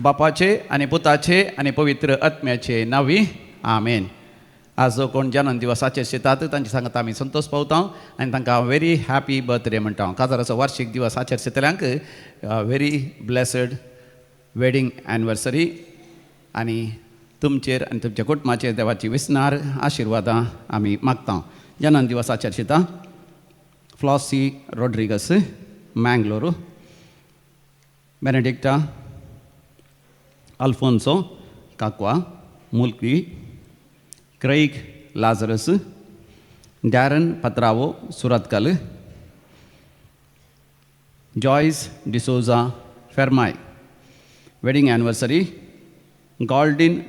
बापाचे आणि पुताचे आणि पवित्र आत्म्याचे नावी आमेन. आज जो कोण जन्मदिवस आचरतात तांचे सांगता आमी संतोष पावता आनी तांकां व्हेरी हॅपी बर्थडे म्हणटा. काजाराचो वार्षिक दिवस आचरतल्यांक व्हेरी ब्लेसड वेडिंग एनिवर्सरी आनी तुमचेर आनी तुमच्या कुटुंबाचेर देवाची विस्नार आशिर्वादां आमी मागता. जन्मदिवस आचरता Flossie Rodrigues Mangaluru, Benedicta Alphonso काक्वा Mulki, Craig Lazarus, Darren Patrao Surathkal, Joyce D'Souza Fermai. Wedding anniversary Goldin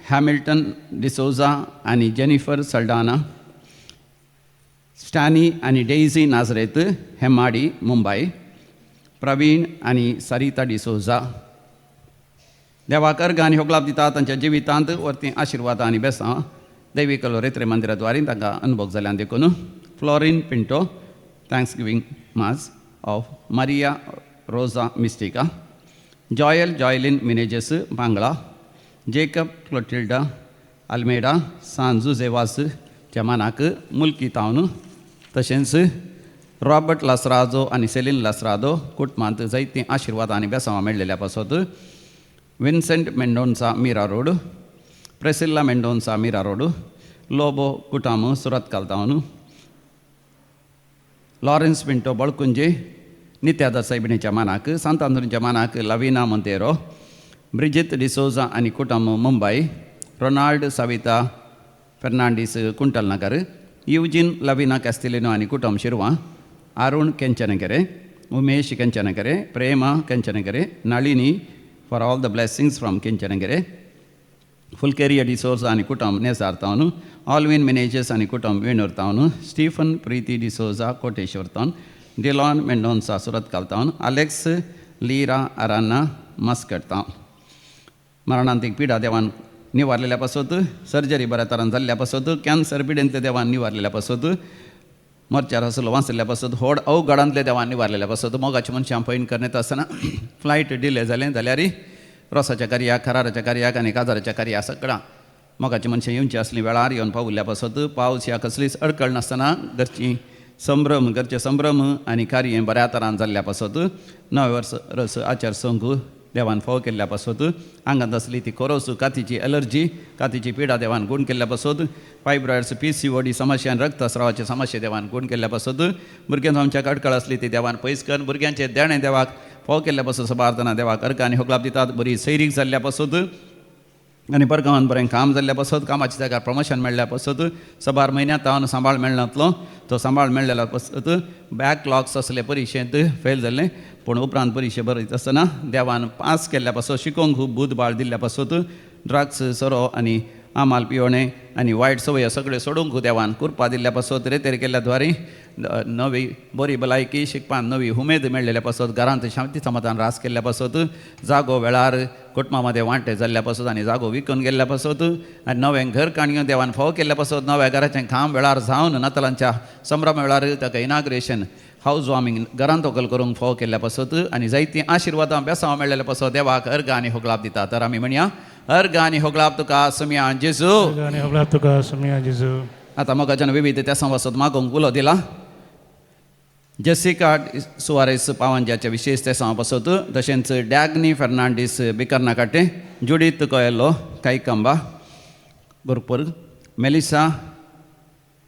Hamilton D'Souza आनी जेनिफर सल्डाना, स्टॅनी आनी डेझी नाझरेत हेमाडी मुंबय, प्रवीण आनी सरिता डिसोजा. देवाक अर्घ आनी होगलाप दिता तांच्या जिवितांत वर्ती आशिर्वादां आनी बेसां दैवीक रेत्रे मंदिराद्वारे तांकां अनुभव जाल्ल्यान देखून Florine Pinto thanksgiving mass of Maria Rosa Mystica, Joel Joylin Menezes बांगळा, जेकब क्लोटिल्डा आल्मेडा सांजू जेवास जमानाक मुल्की तावन, तशेंच रॉबर्ट लासरादो आनी सेलीन लासरादो कुटुंबांत जायतीं आशिर्वादां आनी बेसांवां मेळ्ळेल्या पासत Vincent Mendonca Mira Road, Priscilla Mendonca Mira Road, Lobo कुटाम सुरतकल तावन, लॉरेन्स पिंटो बळकुंजे नित्यादार सायबिणीच्या मानाक, सांतांदूरच्या मानाक लविना मोंतेरो, ब्रिजित डिसोजा आनी कुटुंब Mumbai, Ronald Savita Fernandes Kuntal Nagar, Eugene Lavina Castelino आनी कुटुंब शिरवां, Arun Kenchankere, Umesh Kenchankere, Prema Kenchankere, Nalini for all the blessings from Kenchankere, फुलकेरिया डिसोजा आनी कुटुंब नेसार तावन, ऑल्विन मिनेजेस आनी कुटुंब वेणूर तावन, स्टीफन प्रीती डिसोजा कोटेश्वर तावन, डिलॉन मेंडोन्सा सुरतकल तावन, अलेक्स लीरा अराना मस्कट तावन. मरणांतीक पिडा देवान निवारलेल्या पासत, सर्जरी बऱ्या तरान जाल्ल्या पासत, कॅन्सर पिडेंतले देवान निवारलेल्या पासत, मोर्चार हसलो वाचलेल्या पासत, व्हड अवघडांतले देवान निवारलेल्या पासत, मोगाच्या मनशां पयन करनेत आसतना फ्लायट डिले जालें जाल्यार रोसाच्या कार्याक, खराराच्या कार्याक आनी काजाराच्या कार्याक सगळ्यां मोगाची मनशां येवची आसलीं वेळार येवन पावल्ल्या पासत, पावस ह्या कसलीच अडकळ नासतना घरची घरचे संभ्रम आनी कार्य बऱ्या तरान जाल्ल्या पासत, नवे वर्स रस आचार संघ देवान फाव केल्ल्या पासत, आंगांत आसली ती कोरोस कातीची एलर्जी, कातीची पिडा देवान गूण केल्ल्या पासत, फायब्रॉयड्स PCOD समस्या आनी रक्तस्रावाचे समस्या देवान गूण केल्ल्या पासत, भुरग्यांक आमच्या अडकळ आसली ती देवान पयस कर, भुरग्यांचे देणे देवाक फाव केल्ल्या पासत सबारतना देवाक अर्घ आनी होगलाप दितात. बरी सैरीक जाल्ल्या पासत आनी परगांवान बरें काम जाल्ल्या पासत, कामाच्या जाग्यार प्रमोशन मेळ्ळ्या पासत, सबार म्हयन्यांत तावन सांबाळ मेळनातलो तो सांबाळ मेळ्ळेल्या पासत, बॅकलॉग्स असले परिक्षेंत फेल जाल्ले पूण उपरांत परिक्षा बरयत आसतना देवान पास केल्ल्या पासत, शिकोवंक खूब बुदबाळ दिल्ल्या पासत, ड्रग्स सोरो आनी आमाल पिवणें आनी वायट संवय सगळ्यो सोडूंक देवान कृपा दिल्ल्या पासत, रेतेर केल्ल्या द्वारे नवी बरी भलायकी शिकपान नवी उमेद मेळ्ळेल्या पासत, घरांत शांती समाधान रास केल्ल्या पासत, जागो वेळार कुटुंबा मदें वांटे जाल्ल्या पासत आनी जागो विकून गेल्ल्या पासत आनी नवें घर काणयो देवान फाव केल्ल्या पासत, नव्या घराचें काम वेळार जावन नातलांच्या संभ्रमा वेळार ताका इनाग्रेशन हावज वॉर्मिंग घरांत तोकल करूंक फाव केल्ल्या पासत आनी जायतीं आशिर्वादां बेसांव मेळ्ळेल्या पासत देवाक अर्घ आनी होगलाप दिता. तर आमी म्हणया अर्घ आनी होगलाप तुका समिया जेजू. आतां मोगाच्यान विविध त्या वसत मागोवंक उलो दिला. जेसिका सुवारेस पावंजाच्या विशेष तेसां पासत, तशेंच डॅग्नी फेर्नांडीस बिकर्नाकाटे, जुडीत कोयेलो कायकंबा भरपूर, Melissa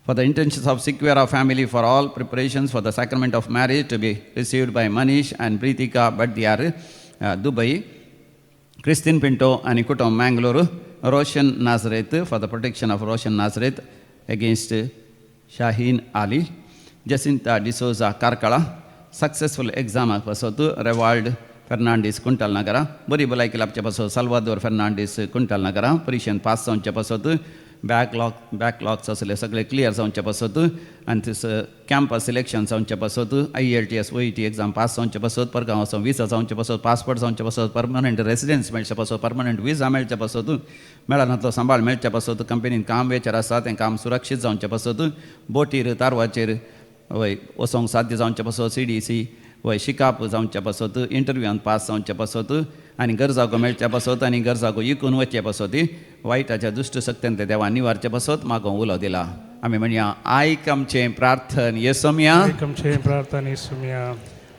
for the intentions of secure our family, for all preparations for the sacrament of marriage to be received by Manish and Pritika Badiyar, Dubai, Christine Pinto and Kutum Mangalore, Roshan Nazareth for the protection of Roshan Nazareth against Shaheen Ali, Jacinta D'Souza Karkala, successful exam pasotu Rewald Fernandez Kuntal Nagara, Buri Balaiki Lapcha paso Salvador Fernandez Kuntal Nagara, Parishan pass on Chapasotu, backlogs असले सगळे clear जावचे पासत आनी थंयस campus selection जावचे पासत, IELTS OET exam pass जावचे पासत, परगांव वचून विजा जावचे पासत, पासपोर्ट जावचे पासत, परमनंट रेसिडेन्स मेळचे पासत, परमनंट विजा मेळचे पासत, मेळनातलो सांबाळ मेळचे पासत, कंपनीन काम वेचर आसा तें काम सुरक्षीत जावचे पासत, बोटीर तारवाचेर वचोंक साध्य जावचे पासत, CDC वय शिकाप जावचे पासत इंटरव्यूआन पास जावचे पासत आनी गरजागो मेळचे पासत आनी गरजागो इकून वचचे पासत वायटाच्या दुश्ट शक्तीन ते देवान निवारचे पासत म्हाका उलो दिला आमी म्हणया आयक आमचें प्रार्थन येसुमिया आमचें प्रार्थन येसुमिया.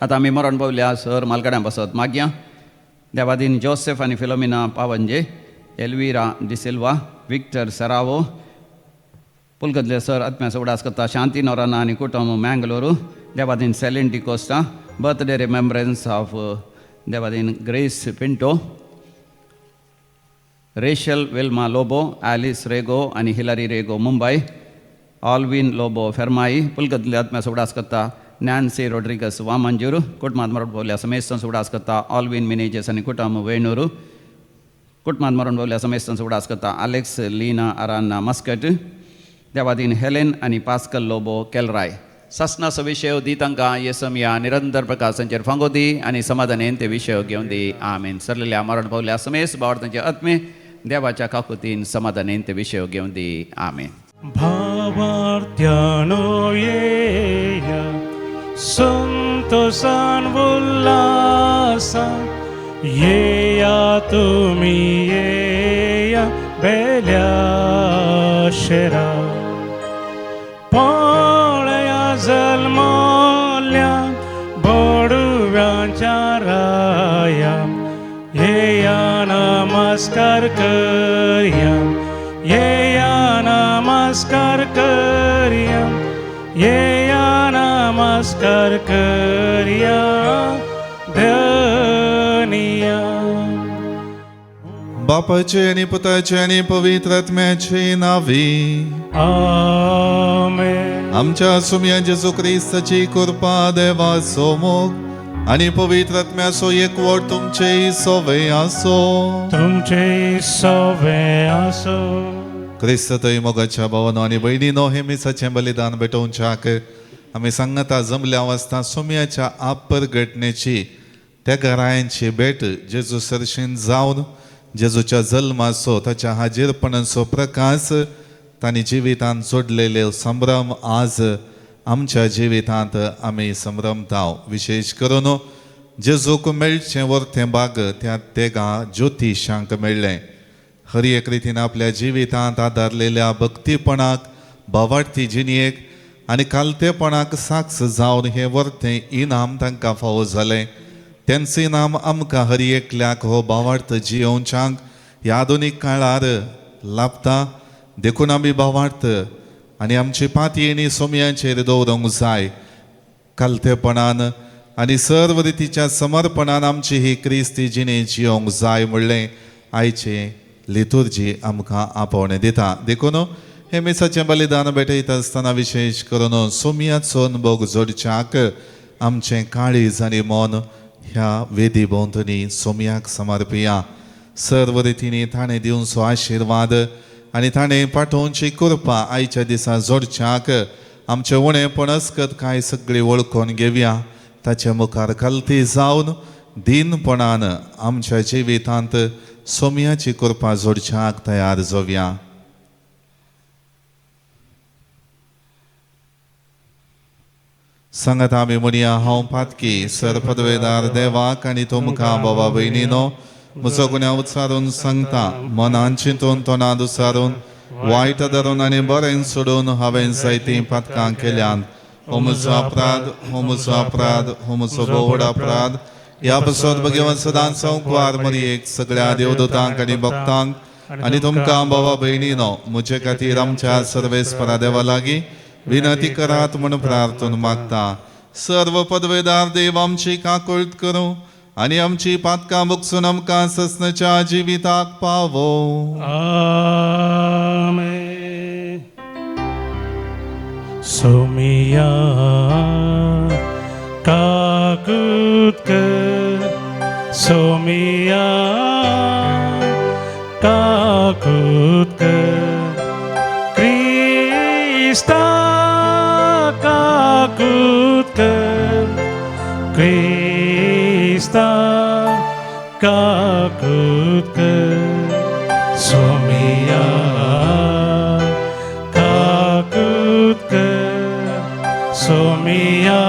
आतां आमी मरण पावल्या सर मालगाड्यां पासत मागया देवादीन जोसेफ आनी Filomena Pavanje Elvira D'Silva Victor सरावो पुलकदले सर आत्म्या उडास करता शांती नोराना आनी कुटुंब मँगलोरू देवादीन Celine D'Costa birthday remembrance of देवादीन Grace Pinto Rachel Velma Lobo Alice Rego आनी Hillary Rego Mumbai Alwin Lobo Fermai पुलकदले आत्म्या उडास करता न्यान्सी रोड्रिगस वामंजूर कुटुंबात मरण पावल्या समेस्तन उडास करता ऑल्विन मिनेजेस आनी कुटुंब वेणूरू कुटुंबात मरण पावल्या समेस्तन उडास करता अलेक्स लीना अराना मस्कट देवादीन हेलेन आनी पास्कल लोबो केलराय ससना विषय दी तांकां येसुमिया निरंतर प्रकाशांचेर फांगोदी आनी समाधानेन ते विशय घेवन दी आमेन. सरलेल्या मरण पावल्या समेस्त बावर्थांचे आत्मे देवाच्या काकुतीन समाधानेन ते विशय घेवन दी आमेन. भावार्थ्यानो येया संतोषान उल्हासान येया तुमी येया बेल्या शेरा पळया जल्मल्या बडव्यांच्या राया येया नमस्कार करया येया नमस्कार करया येया नमस्कार करया धनिया. बापाचे आणि पुताचे आणि पवित्र आत्म्याचे नावे आमेन. आमच्या सुम्या जेजू ख्रिस्ताची कृपा देवा सोमोग आणि पवित्र आत्म्याचो एकवट तुमचे सोवे आसो. तुमचे सवे असो. क्रिस्ततय मोगाच्या भावानो आणि बहिणीनो हे मिसाचें बलिदान भेटोवच्याक आमी सांगता जमल्या वाजता सुम्याच्या आपर घटनेची त्या घरांची भेट जेजू सरशीन जावन जेजूच्या जल्माचो ताच्या हाजीरपणाचो प्रकाश तांणी जिवितांत जोडलेले संभ्रम आज आमच्या जिवितांत आमी संभ्रमता. विशेष करून जेजूक मेळचें वरतें भाग त्या तेगा ज्योतिशांक मेळ्ळें. हर एक रितीन आपल्या जिवितांत आदारलेल्या भक्तीपणाक भावार्थी जिणयेक आनी कालतेपणाक साक्ष जावन हें वरतें इनाम तांकां फावो जालें. तेंचें इनाम आमकां हर एकल्याक हो भावार्थ जियोवच्यांक ह्या आधुनीक काळार लाभता. देखून आमी भावार्थ आनी आमची पातयेणी सोम्यांचेर दवरूंक जाय. कालतेपणान आनी सर्व रितीच्या समर्पणान आमची ही क्रिस्ती जिणे जियोंक जाय म्हणलें आयचे लितुर्जी आमकां आपोवणें दिता. देखून हे मिसाचें बलिदान भेटयता आसतना विशेष करून सोम्याचो अनुभव जोडच्याक आमचें काळीज आनी मन ह्या वेदी भोंवतणी सोम्याक समर्पिया. सर्व रितींनी ताणें दिवचो आशिर्वाद आनी ताणें पाठोवची कृपा आयच्या दिसा जोडच्याक आमचें उणेंपण अस्कत कांय सगळीं वळखून घेवया. ताचे मुखार खालती जावन दिनपणान आमच्या जिवितांत सोम्याची कृपा जोडच्याक तयार जावया. सांगात आमी म्हणया हांव पातकी सर पदवेदार देवाक आनी तुमकां बाबा भयणीनो म्हजो गुन्यांव उच्चारून सांगता. मनान चिंतून तोंडांत उच्चारून वायट धरून आनी बरें सोडून हांवें जायतीं पातकां केल्यान हो म्हजो अपराध हो म्हजो अपराध हो म्हजो बोड अपराध. ह्या पासत भगवान सदांच संकवार मरयेक सगळ्या देवदूतांक आनी भक्तांक आनी तुमकां बाबा भयणीनो म्हजे खातीर आमच्या सर्वेस्परा देवा लागीं विनंती करात म्हूण प्रार्थना मागता. सर्व पदवेदार देव आमची काकुळट करूं आनी आमची पातकां बुकसून आमकां ससनाच्या जिविताक पावो. आमेन. सोमिया काकुट कर सोमिया काकुट कर क्रिस्ता काकुट कर क्रिस्ता काकुट कर सोमिया काकुट कर सोमिया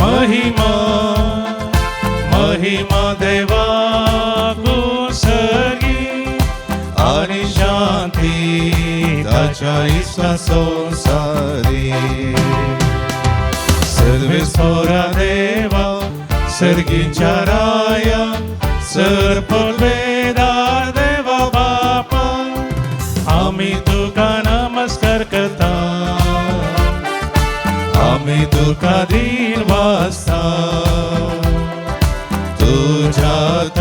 महिमा महिमा देवाकू सर्गी आणि शांती ताच्या इष्टा संसारी सर्वेस्वरा देवा सर्गीच्या राया सर्पवेदार देवा बापा आम्ही तुका नमस्कार करता आम्ही तुका दिन वाजता तुझ्यात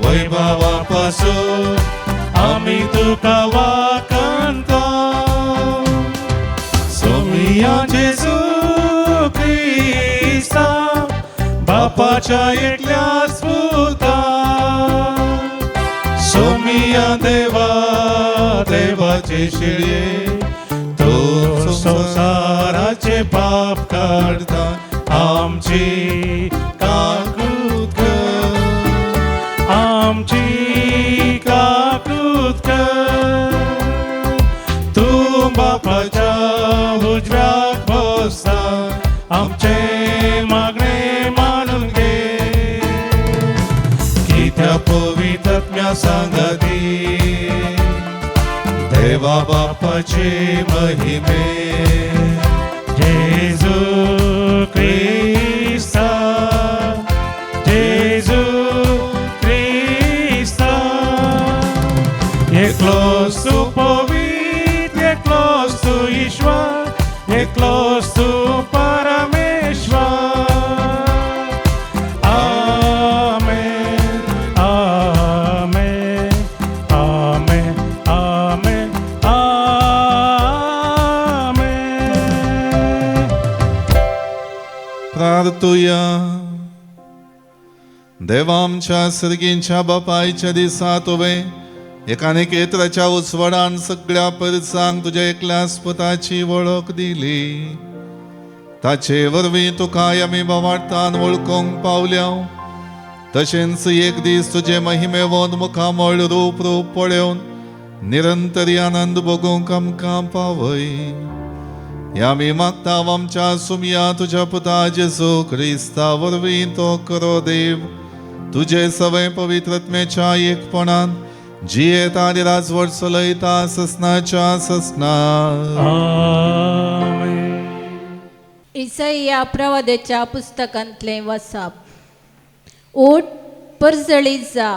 वैभवापासून आम्ही तुका वाकंता सोमिया जेजू ख्रिस्ता बापाच्या एकल्याच पुता सोमिया देवा देवाचे शिळे तो संसाराचे पाप काढता आमची काकूत कर आमची काकूत कर तू बापाच्या उजव्यात बसता आमचे मागणे मानून घे की त्या पवित्रात्म्या सांगती देवा बापाचे महिमे जेजू ख्रिस्ता जेजू ख्रिस्ता एकलोस तू पवित्र एकलोस तू ईश्वर एकलोस तू परमेश्वर आमेन आमेन आमेन आमेन आमेन प्रार्थूया देवा आमच्या सर्गींच्या बापायच्या दिसा तुवें एकानेकेत्राच्या उजवाडान सगळ्या परसांक तुझ्या एकल्याच पुताची वळख दिली ताचे वरवीं तुकाय आमी बोवाडतान वळखूंक पावल्या तशेंच एक दीस तुजे महिमेवंत मुखामळ रूप पळोवन निरंतरी आनंद भोगूंक आमकां पावय आमी मागता आमच्या सुमया तुझ्या पुता जेजू ख्रिस्ता वरवीं तो करो देव तुझे सवय पवित्रत्मेच्या एकपणान जियेता आनी राजवट चलयता ससनाच्या ससना इसाइया प्रवादेच्या पुस्तकांतले वचप ओट परजळीत जा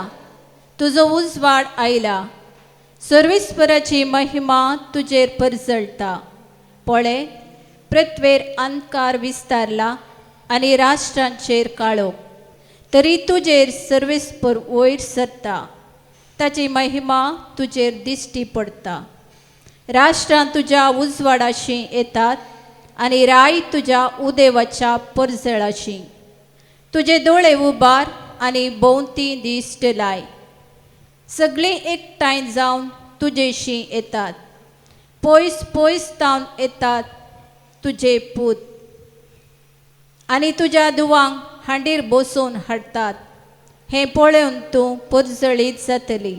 तुजो उजवाड आयला सर्वेस्पराची महिमा तुजेर परजळटा पळय पृथ्वेर अंधकार विस्तारला आनी राष्ट्रांचेर काळोख तरी तुजेर सर्वेस्पर वयर सरता ताची महिमा तुजेर दिश्टी पडटा राष्ट्रां तुज्या उजवाडाशी येतात आनी राय तुज्या उदेवाच्या परजळाशी तुजे दोळे उबार आनी भोंवती दिश्ट लाय सगळीं एकठांय जावन तुजेशी येतात पयस पयस तावन येतात तुजे पूत आनी तुज्या दुवांक हांडीर बसोवन हाडटात हें पळोवन तूं परजळीत जातली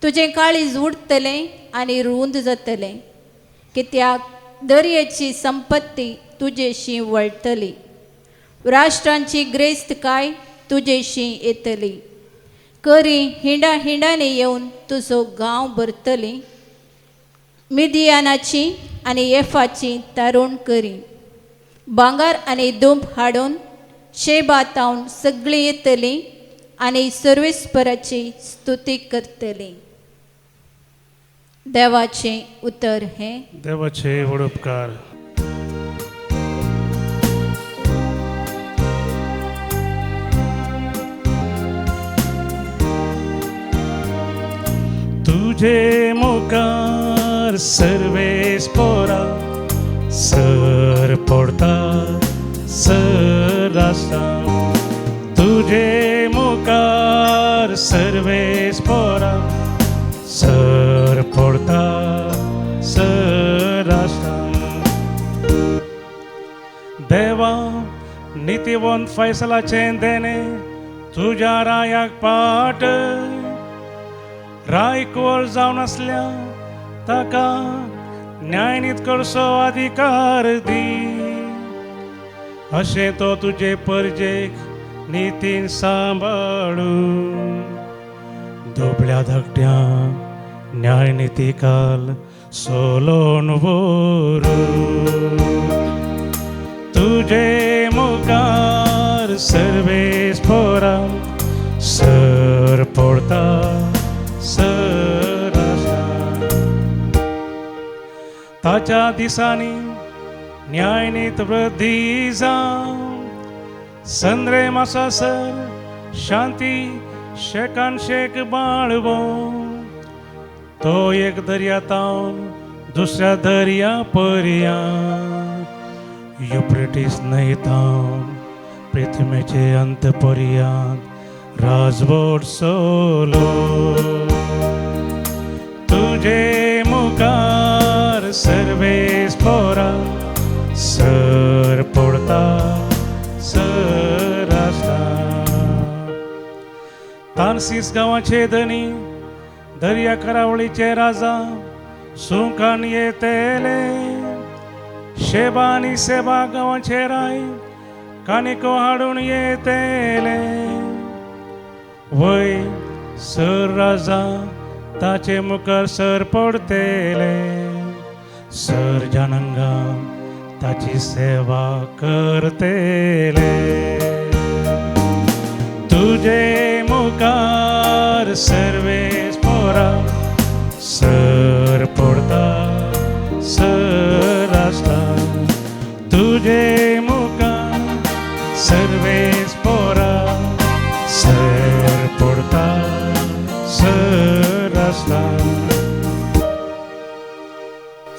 तुजें काळीज उडतलें आनी रुंद जातलें कित्याक दर्याची संपत्ती तुजेशी वळटली राष्ट्रांची ग्रेस्तकाय तुजेशी येतली करी हिंडा हिंडांनी येवन तुजो गांव भरतली मिदियानाची आनी एफाची तारुण करी भांगार आनी दूब हाडून शेबा तावन सगळीं येतलीं आनी सर्वेस्पराची स्तुती करतलीं देवाचें उतर हें देवाचे वडोपकार तुझे मुखार सर्वेस्परा सर पडता सर राष्ट्रां तुझे मुखार सर्वेस्परा सर पडता सर राष्ट्रां देवा नितीवंत फैसलाचे देणे तुझ्या रायाक पाट रायकोर जावन आसल्या ताका न्याय नीत करचो अधिकार दी अशें तो तुजे परजेक नितीन सांबाळून दुबळ्या धाकट्यांक न्याय निती काल सोलोन व्हरून तुजे मुखार सर्वेस्परा सर पडता सर आसा ताच्या दिसांनी न्याय नीत वृद्धी जावं संद्रे मासा सर शांती शेकान शेक बाळवो तो एक दर्या तावन दुसऱ्या दर्या पर्या युफ्रेटीस न्हंय तावन पृथ्वीचे अंत पर्यांत राजवट सोलो तुजे मुखार सर्वेस्परा सर पडता सर आसता तानसीस गांवाचे धनी दर्या करावळीचे राजा सुखान येतेले शेबा आनी सेबा गांवाचे राय कानिको हाडून येतेले वय सर राजा ताचे मुखार सर पडतेले सर जनांगा ताची सेवा करतेले तुजे मुखार सर्वेस्परा सर पडता सर आसता तुजे मुखार सर्वेस्परा सर पडता सर आसता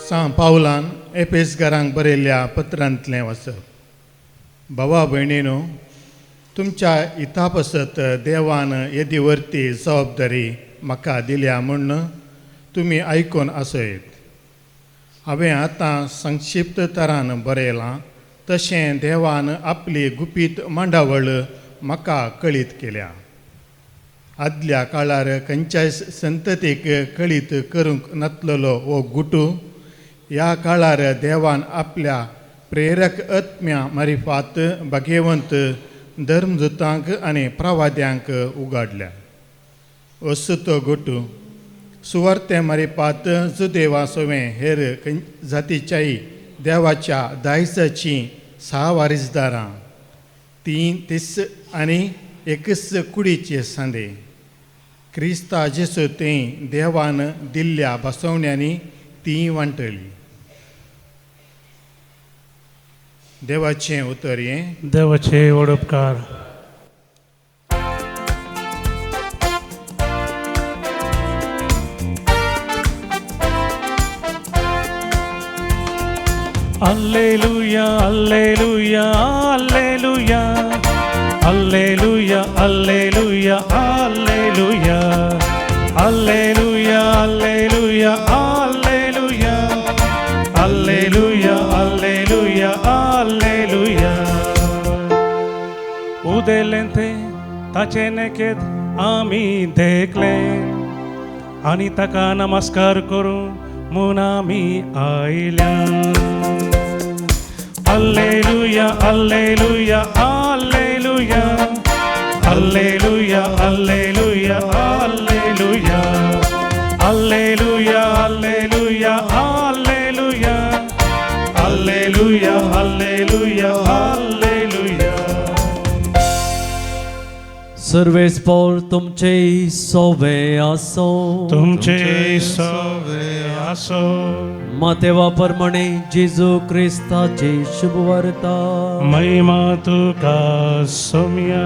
सांग पावलान एपेसकारांक बरयल्ल्या पत्रांतलें वाचप भावा भयणीनो तुमच्या हिता पासत देवान येदीवरती जबाबदारी म्हाका दिल्या म्हूण तुमी आयकून आसयत हांवें आतां संक्षिप्त तरान बरयलां तशें देवान आपली गुपीत मांडावळ म्हाका कळीत केल्या आदल्या काळार खंयच्याय संततीक कळीत करूंक नासलेलो हो गुटू ह्या काळार देवान आपल्या प्रेरक आत्म्या मारिफात भाग्यवंत धर्मदूतांक आनी प्रवाद्यांक उगाडल्या असो तो गुटू सुवार्ते मारिफात जुदेवासोवें हेर जातीच्याय देवाच्या दायजाची 6 वारिसदारां 3 तीस आनी 21 कुडीचे सांदे क्रिस्ता जेसू तें देवान दिल्ल्या बसवण्यांनी ती वांटली देवाचें उतर हें देवाचे वडपकार Alleluia, Alleluia, Alleluia, Alleluia, Alleluia, Alleluia, Alleluia, Alleluia, Alleluia, Alleluia, Alleluia, Alleluia. उदेलेंते ताचे नेकेद आमी देखले आनी ताका नमस्कार करून म्हूण आमी आयल्या Alleluia, Alleluia, Alleluia, Alleluia, Alleluia, Alleluia, Alleluia, Alleluia, Alleluia, Alleluia, Alleluia, Alleluia. सर्वेस्पोर तुमचे सोवे आसो तुमचे सवे आसो मातेवा प्रमाणे जेजू क्रिस्ताचे शुभ वार्ता महिमा तुका सोम्या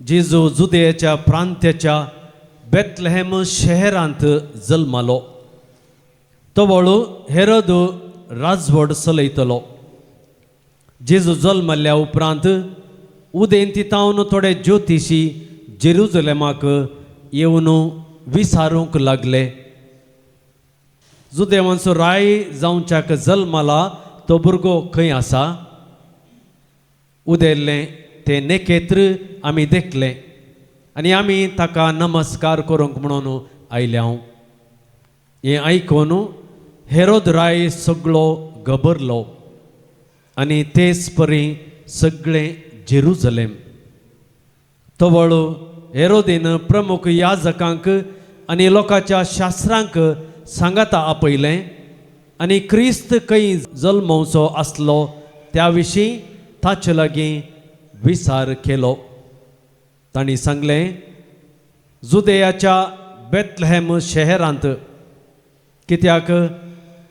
जेजू जुदेयाच्या प्रांत्याच्या बेथलेहेम शहरांत जल्मालो तो वळू हेरोद राजवट चलयतलो जेजू जल्मल्या उपरांत उदेंती तावन थोडे ज्योतिशी जेरुजलेमाक येवन विचारूंक लागले जुदेवांचो राय जावच्याक जल्माला तो भुरगो खंय आसा उदेल्लें ते नेकेत्र आमी देखले आनी आमी ताका नमस्कार करूंक म्हणून आयल्या हें आयकून हेरोद राय सगळो गबरलो आनी तेच परी सगळे जेरुजलेम. तवळू हेरोदेन प्रमुख याजकांक आनी लोकांच्या शास्त्रांक सांगाता आपयलें आनी क्रिस्त खंय जल्मवचो आसलो त्या विशीं ताचे लागीं विचार केलो. तांणी सांगलें, जुदेयाच्या बेथलेहेम शहरांत, कित्याक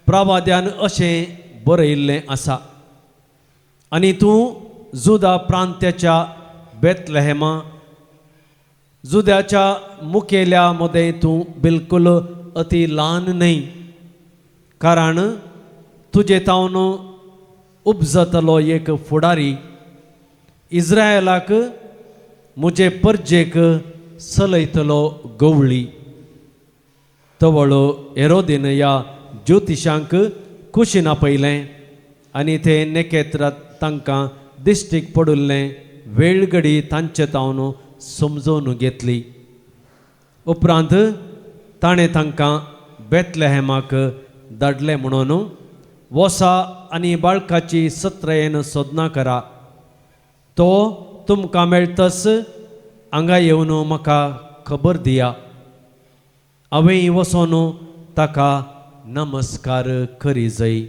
प्रवाद्यान अशें बरयल्लें आसा, आनी तूं जुदा प्रांत्याच्या बेथलेहेमा, जुद्याच्या मुखेल्या मदें तूं बिलकुल अति ल्हान न्हय, कारण तुजे तावन उपजतलो एक फुडारी इस्रायलाक म्हजे परजेक चलयतलो गवळी. तवळो हेरोदेन ह्या ज्योतिशांक कुशीन आपयलें आनी ते नेकेत्रांत तांकां दिश्टीक पडुल्लें वेळगडी तांचे तावन समजून घेतली. उपरांत ताणें तांकां बेथलेहेमाक धाडलें म्हणून, वोसा आनी बाळकाची सत्रेन सोदना करा, तो तुमकां मेळटस हांगा येवन म्हाका खबर दिया. हांवें वचोन ताका नमस्कार करी जाय.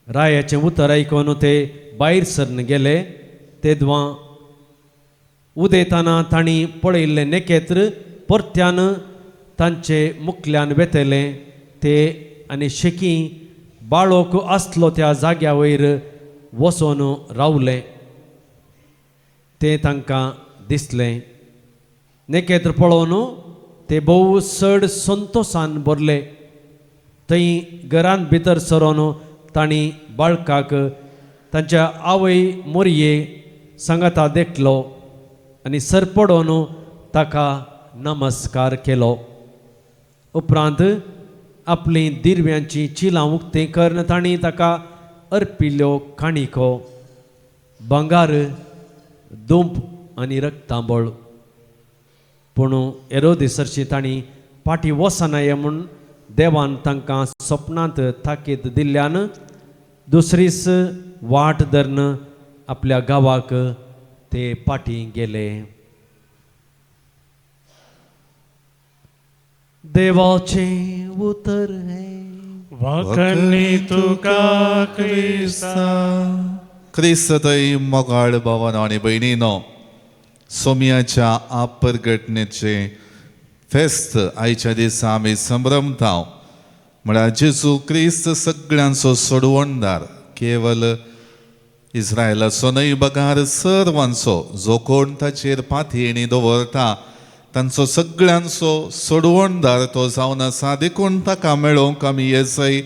रायाचें उतर आयकून ते भायर सरन गेले. तेदवां उदेताना तांणी पळयल्लें नेकेत्र परत्यान तांचे मुखल्यान वेतले ते आनी शेकी बाळोक आसलो त्या जाग्या वयर वचोन रावले. ते तांकां दिसलें. नेकेत्र पळोवन ते भोव चड संतोशान भरले. थंय घरांत भितर सरोन तांणी बाळकाक तांच्या आवय मोरये सांगाता देखलो आनी सरपडोन ताका नमस्कार केलो. उपरांत आपली दिरव्यांची चिलां उक्तीं करन तांणी ताका अर्पिल्ल्यो काणिको, भांगार, दूंप आनी रक्तांबळ. पूण हेरोदेसाची तांणी फाटीं वचनाय म्हूण देवान तांकां सपनांत ताकीद दिल्ल्यान दुसरीस वाट धरन आपल्या गांवाक ते फाटीं गेले. देवाचें उतर हें वाकणी तुका क्रिस्ता. क्रिस्त थंय मोगाळ भावानो आनी भयणीनो, सोमयाच्या आपरघटनेचे फेस्त आयच्या दिसा आमी संभ्रमता. म्हळ्यार जेजू क्रिस्त सगळ्यांचो सोडवणदार, केवल इस्रायलाचो न्हय, बगार सर्वांचो, जो कोण ताचेर पातयेणी दवरता तांचो सगळ्यांचो सोडवणदार तो जावन आसा. देखून ताका मेळोवंक आमी येसय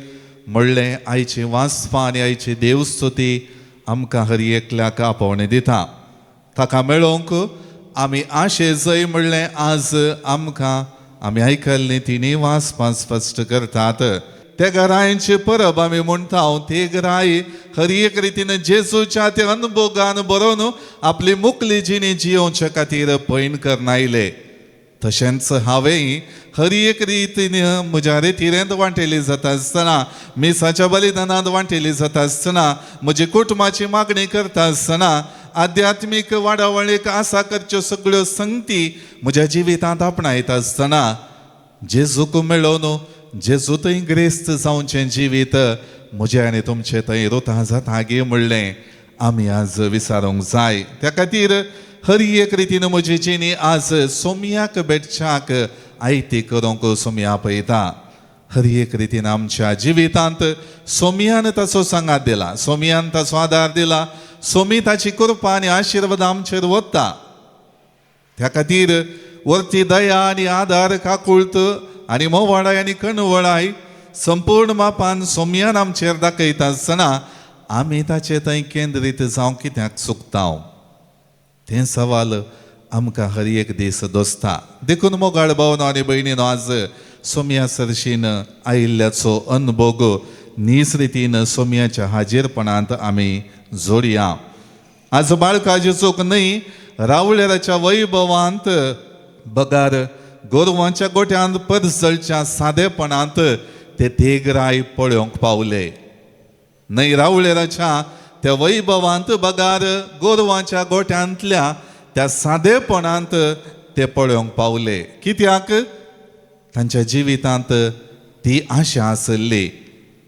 म्हणलें. आयची वाचपां आनी आयची देवस्तुती आमकां हर एकल्याक आपोवणें दिता. ताका मेळोवंक आमी आशेजय म्हणलें. आज आमकां आमी आयकल्लीं तिनी वाचपां स्पश्ट करतात. त्या घरांची परब आमी म्हणटा. ते घराय हर एक रितीन जेजूच्या त्या अनुभोगान बरोवन आपली मुखली जिणी जियोवचे खातीर पैन करन आयले. तशेंच हांवें हर एक रितीन म्हज्या रितीरेंत वांटेली जाता आसतना, मिसाच्या बलिदानांत वांटेली जाता आसतना, म्हजी कुटुंबाची मागणी करता आसतना, आध्यात्मीक वाडावळीक आसा करच्यो सगळ्यो संगती म्हज्या जिवितांत आपणायता आसतना, जेजूक मेळोवन जेजू थंय ग्रेस्त जावचें जिवीत म्हजें आनी तुमचें थंय रुतां जाता गे म्हणलें आमी आज विचारूंक जाय. त्या खातीर हर एक रितीन म्हजी जिणी आज सोमयाक बेटच्याक आयती करूंक सोमया पळयता. हर एक रितीन आमच्या जिवितांत सोमयान ताचो सांगात दिला, सोमयान ताचो आदार दिला, सोमी ताची कृपा आनी आशिर्वाद आमचेर वता. त्या खातीर वरती दया आनी आदार, काकुळत आनी मोवाडाय आनी कणवळाय संपूर्ण मापान सोमयान आमचेर दाखयता आसतना आमी ताचे थंय केंद्रीत जावं कित्याक चुकता. तें सवाल आमकां हर एक दीस दोसता. देखून मोगाळ भावनो आनी भयणीनो, आज सोमया सरशीन आयिल्ल्याचो अनुभव नीस रितीन सोमयाच्या हाजीरपणांत आमी जोडया. आज बाळका जेजूक न्हय, रावळेराच्या वैभवांत, बगार गोरवांच्या गोठ्यांत परजळच्या सादेपणांत ते देगराय पळोवंक पावले. नैरावळेराच्या त्या वैभवांत बगार गोरवांच्या गोठ्यांतल्या त्या सादेपणांत ते पळोवंक पावले. कित्याक तांच्या जिवितांत ती आशा आसली.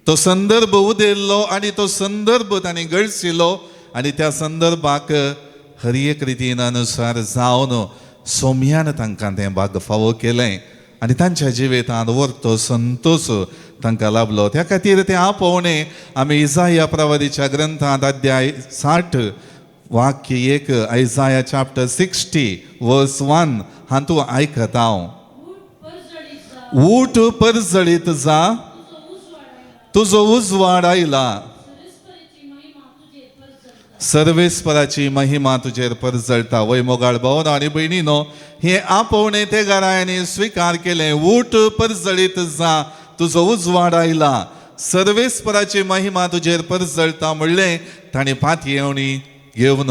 तो संदर्भ उदेल्लो आनी तो संदर्भ तांणी गळसिलो आनी त्या संदर्भाक हर एक रितीन अनुसार जावन सोम्यान तांकां तें भाग फावो केलें आनी तांच्या जिवितांत व्हरतो संतोष तांकां लाभलो. त्या खातीर तें आपोवणें आमी इसाया प्रवादीच्या ग्रंथांत अध्याय 60 वाक्य 1 आयसाया चॅप्टर 60 वर्स 1 हातूंत आयकत हांव. ऊठ परजळीत जा, तुजो उजवाड आयला, सर्वेस्पराची महिमा तुजेर परजळटा. वय मोगाळ भावनो आनी भयणीनो, हे आपोवणें ते घराण्यांनी स्विकार केलें. ऊठ परजळीत जा, तुजो उजवाड आयला, सर्वेस्पराची महिमा तुजेर परजळटा म्हणलें ताणें पातयेवणी घेवन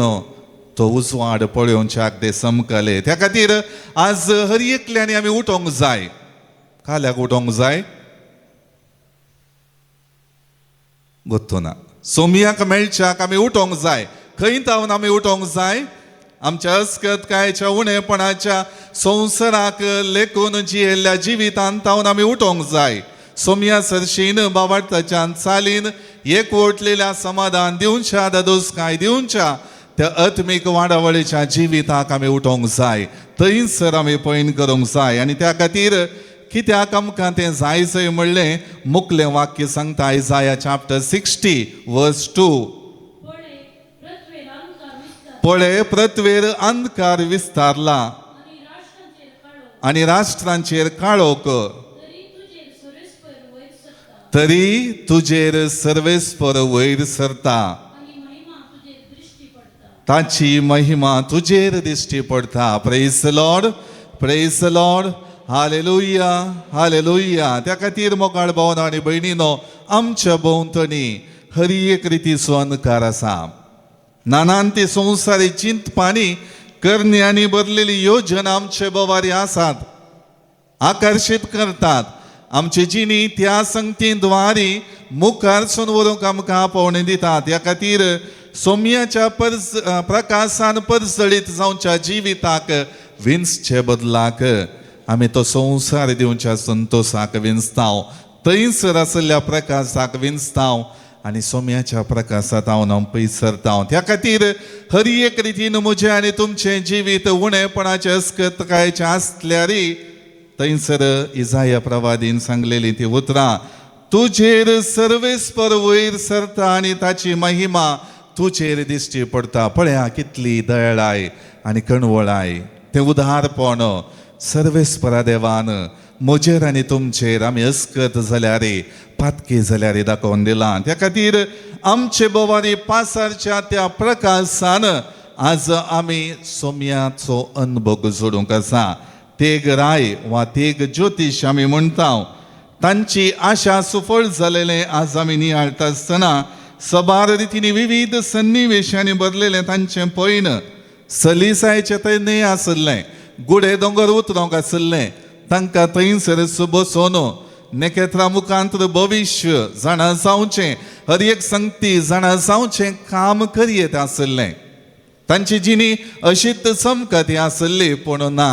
तो उजवाड पळोवच्याक ते समकले. त्या खातीर आज हर एकल्यानी आमी उठोंक जाय. काल्याक उठोंक जाय गोत्तो ना. सोमयाक मेळच्याक आमी उठोंक जाय. खंय तावन आमी उठोंक जाय? आमच्या अस्कतकायेच्या उणेपणाच्या संवसाराक लेखून जियेल्ल्या जिवितांत तावन आमी उठोंक जाय. सोमया सरशीन बाबार्थाच्यान चालीन एकवटलेल्या समाधान दिवच्या दादोसकाय दिवच्या त्या आत्मीक वाडावळीच्या जिविताक आमी उठोंक जाय. थंयसर आमी पैन करूंक जाय. आनी त्या खातीर कित्याक आमकां तें जायचंय म्हणलें मुखलें वाक्य सांगता आयसाया चॅप्टर 60 वर्स 2. पळय पृथ्वेर अंधकार विस्तारला आनी राष्ट्रांचेर काळोख, तरी तुजेर सर्वेस्पर वयर सरता, ताची महिमा तुजेर दिश्टी पडटा. Praise the Lord, praise the Lord, hallelujah, hallelujah. त्या खातीर मोगाळ भावनो आनी भयणीनो, आमच्या भोंवतणी हर एक रितीचो अंधकार आसा. नानान ती संवसारी चिंतपानी करण्यांनी भरलेली योजना आमचे बोवारी आसात, आकर्शीत करतात. आमची जिणी त्या संगतीद्वारे मुखारसून व्हरूंक आमकां आपोवणें दितात. ह्या खातीर सोम्याच्या प्रकाशान परजळीत जावच्या जिविताक विंसचे बदलाक आमी तो संवसार दिवच्या संतोशाक विंचतांव. थंयसर आसल्या प्रकाशाक विंचतांव आनी सोम्याच्या प्रकाशांत हांव पयस सरतांव. त्या खातीर हर एक रितीन म्हजें आनी तुमचें जिवीत उणेपणाचें अस्कतकायेचें आसल्यारय थंयसर इसाया प्रवादीन सांगलेलीं ती उतरां, तुजेर सर्वेस्पर वयर सरता आनी ताची महिमा तुजेर दिश्टी पडटा. पळया कितली दयाळाय आनी कणवळाय, तें उदारपण सर्वेस्परा देवान म्हजेर आनी तुमचेर आमी अस्कत जाल्यार पातकी जाल्यार दाखोवन दिलां. त्या खातीर आमचे बोवारी पासारच्या त्या प्रकाशान आज आमी सोम्याचो अनुभव जोडूंक आसा. तेग राय वा तेग ज्योतीश आमी म्हणटा. तांची आशा सुफळ जालेलें आज आमी नियाळटा आसतना सबार रितीनी विविध सन्निवेशांनी भरलेलें तांचें पैन सलिसायेचें थंय न्हय आसलें, गुडे दोंगर उतरोंक आसलें. तांकां थंयसर बसोवन नेकेत्रा मुखांतर भविश्य जाणा जावचें, हर एक संगती जाणा जावचें काम करीत आसलें. तांची जिणी अशीच चमकत आसली. पूण ना,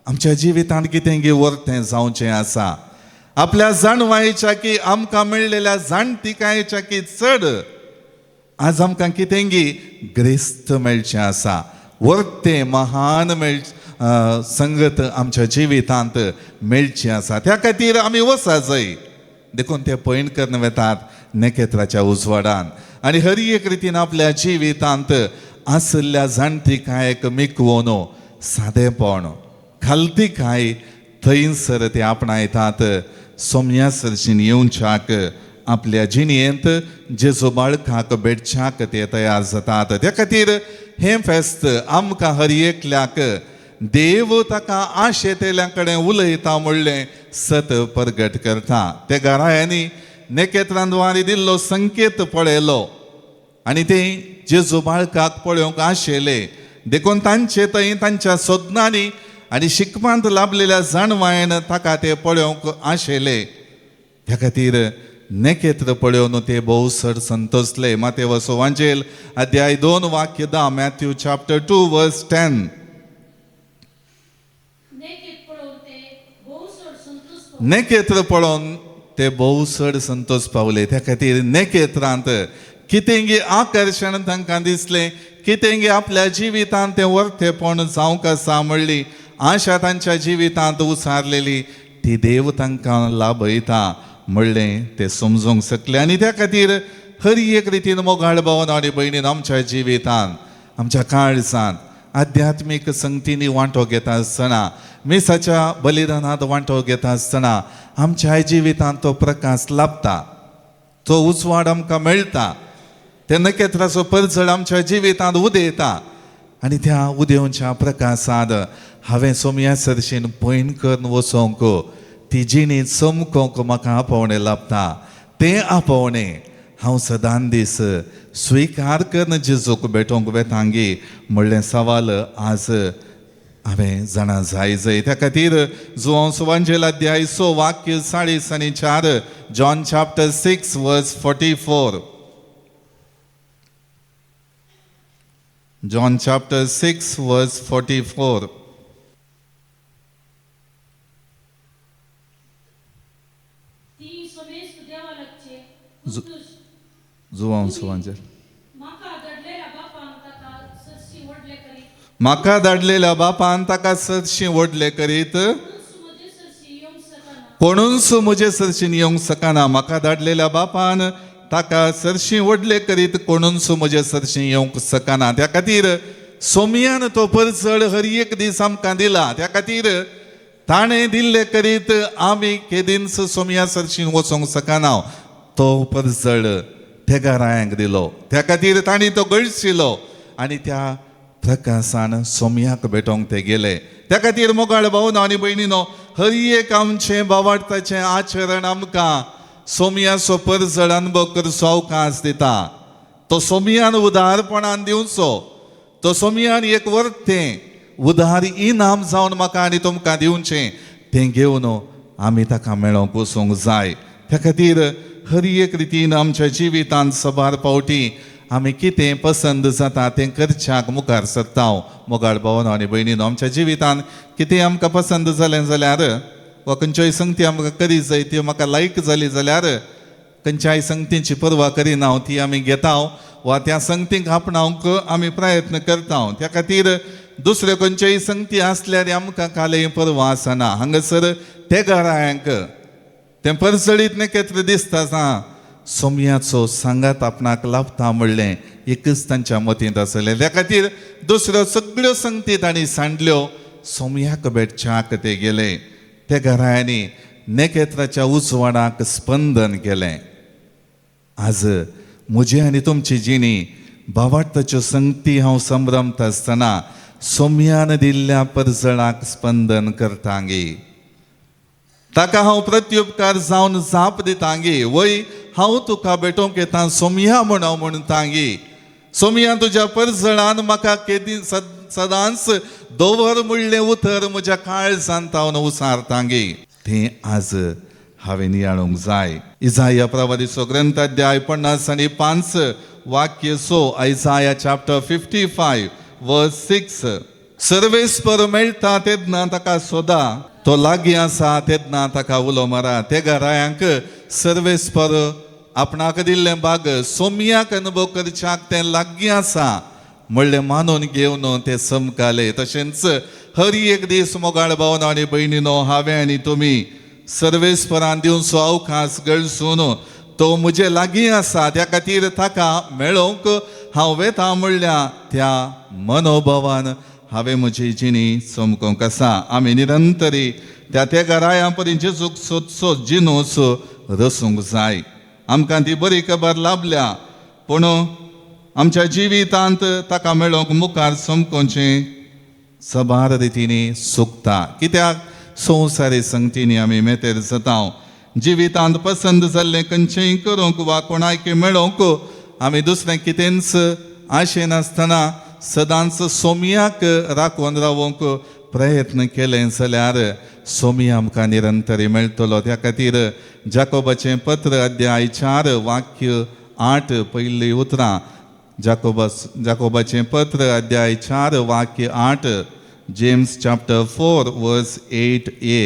आमच्या जिवितांत कितें गे वर्तें जावचें आसा. आपल्या जाणवायेच्या की आमकां मेळलेल्या जाणटिकायेच्या की चड आज आमकां कितें गी ग्रेस्त मेळचें आसा. वर्तें महान संगत आमच्या जिवितांत मेळची आसा. त्या खातीर आमी वसा जाय. देखून ते पैन करून वेतात नेकेत्राच्या उजवाडान आनी हर एक रितीन आपल्या जिवितांत आसल्या जाणटिकायेक मिकवोन सादेपण खालतीकाय थंयसर ते आपणायतात. सोम्या सरशीन येवच्याक आपल्या जिणयेंत जेजू बाळकाक भेटच्याक ते तयार जातात. त्या खातीर हें फेस्त आमकां हर एकल्याक देव ताका आशेतेल्या कडेन उलयता म्हणलें सत परगट करता. ते घरायांनी नेकेत्रांद्वारे दिल्लो संकेत पळयलो आनी ते जेजू बाळकाक पळोवंक आशेले. देखून तांचे थंय तांच्या सोदनांनी आनी शिकपांत लाभलेल्या जाणवायेन ताका ते पळोवंक आशेले. त्या खातीर नेकेत्र पळोवन ते भोवसर संतोसले. माते वसो वांजेल अध्याय 2 वाक्य 10. मॅथ्यू चॅप्टर 2 वर्स 10. नेकेत्र पळोवन ते भोवसर संतोष पावले. त्या खातीर नेकेत्रांत कितेंगी आकर्शण तांकां दिसलें, कितेंगी आपल्या जिवितांत ते वर्तेपण जावंक आसा म्हणली आशा तांच्या जिवितांत उसारलेली ती देव तांकां लाभयता म्हणलें ते समजूंक शकले. आनी त्या खातीर हर एक रितीन मोगाळ भावन आनी भयणीन आमच्या जिवितांत आमच्या काळजांत आध्यात्मीक संगतींनी वांटो घेता आसतना, मिसाच्या बलिदानांत वांटो घेता आसतना आमच्या जिवितांत तो प्रकाश लाभता, तो उजवाड आमकां मेळटा, ते नखेत्राचो परजळ आमच्या जिवितांत उदेता. आनी त्या उदेवच्या प्रकाशांत हांवें सोमया सरशीन पयन करून वचोंक ती जिणी चमकोंक म्हाका आपोवणें लाभता. तें आपोवणें हांव सदां दीस स्विकार करून जेजूक भेटोंक वेतांगी म्हणलें सवाल आज हांवें जाणा जाय. त्या खातीर जुवांव सुवांजेल अध्याय 6 वाक्य 40 आनी 4. जॉन चॅप्टर 6 वर्स 44. John chapter 6 verse 44. जुवांव सुवांजेल म्हाका धाडलेल्या बापान ताका सरशी ओडले करीत कोणूच म्हजे सरशीन येवंक सकना. म्हाका धाडलेल्या बापान ताका सरशी ओडले करीत कोणूच म्हजे सरशी येवंक सकना. त्या खातीर सोमयान तो परजळ हर एक दीस आमकां दिला. त्या खातीर ताणें दिल्ले करीत आमी केदींच सोमया सरशीन वचोंक सकना. तो परजळ त्या घरांक दिलो. त्या खातीर तांणी तो गळशिलो आनी त्या प्रकाशान सोमयाक भेटोंक ते गेले. त्या खातीर मोगाळ भावन आनी भयणीनो, हर एक आमचें भावार्थाचें आचरण आमकां सोमयाचो परजळ अनुभव करचो अवकाश दिता. तो सोमयान उदारपणान दिवचो, तो सोमयान एक वर्तें उदार इनाम जावन म्हाका आनी तुमकां दिवचें, तें घेवन आमी ताका मेळोंक वचूंक जाय. त्या खातीर हर एक रितीन आमच्या जिवितांत सबार पावटी आमी कितें पसंद जाता तें करच्याक मुखार सरता. मोगाळ भावन आनी भयणीनो, आमच्या जिवितांत कितें आमकां पसंद जालें जाल्यार वा खंयच्योय संगती आमकां करी जाय त्यो म्हाका लायक जाली जाल्यार खंयच्याय संगतींची पर्वा करिना ती आमी घेता वा त्या संगतींक आपणावंक आमी प्रयत्न करता. त्या खातीर दुसऱ्यो खंयच्योय संगती आसल्यार आमकां कालय पर्वा आसना. हांगासर ते घरांक तें परजळीत नखेत्र दिसता सोमयाचो सांगात आपणाक लाभता म्हणलें एकच तांच्या मतींत आसलें. त्या खातीर दुसऱ्यो सगळ्यो संगती तांणी सांडल्यो, सोमयाक भेटच्याक ते गेले. त्या घरांनी नखेत्राच्या उजवाडाक स्पंदन केलें. आज म्हजी आनी तुमची जिणी भावार्थाच्यो संगती हांव संभ्रमता आसतना सोमयान दिल्ल्या परजळाक स्पंदन करतांगी, ताका हांव प्रत्युपकार जावन जाप दितांगी. वय हांव तुका भेटोंक येता सोमया म्हणटांगी. सोमया तुज्या परजळान म्हाका केदी सदांच दवर म्हणलें उतर म्हज्या काळजांत हांव उसारतांगी. तें आज हांवें नियाळूंक जाय. इसाया प्रवादीचो ग्रंथ अध्याय 50 आनी 5 वाक्य 6. आयसाया चॅप्टर 55 वर्स 6. सर्वेस्पर मेळटा तेन्ना ताका सोदा, तो लागीं आसा तेन्ना ताका उलो मारा. ते घरांक सर्वेस्पर आपणाक दिल्लें भाग सोमयाक अनुभव करच्याक तें लागीं आसा म्हणलें मानून घेवन ते समकाले. तशेंच हर एक दीस मोगाळ भावन आनी भयणीनो, हांवें आनी तुमी सर्वेस्परान दिवचो अवकाश गळसून तो म्हजे लागीं आसा. त्या खातीर ताका मेळोवंक हांव वेता म्हणल्या त्या मनोभावान हांवें म्हजी जिणी चमकोवंक आसा. आमी निरंतरी त्या घराया परी जेजूक सोदचो जिनूच रसूंक जाय. आमकां ती बरी खबर लाभल्या, पूण आमच्या जिवितांत ताका मेळोवंक मुखार चमकोवचें सबार रितीनी चुकता. कित्याक संवसारी संगतींनी आमी मेतेर जाता. जिवितांत पसंद जाल्लें खंयचेंय करूंक वा कोणाक मेळोवंक आमी दुसरें कितेंच आशेनासतना सदांच सोमयाक राखून रावूंक प्रयत्न केले जाल्यार सोमी आमकां निरंतरी मेळटलो. त्या खातीर जाकोबाचें पत्र अध्याय 4 वाक्य 8 पयलीं उतरां. जाकोबाचें पत्र अध्याय 4 वाक्य 8. जेम्स चॅप्टर 4 वर्स 8a.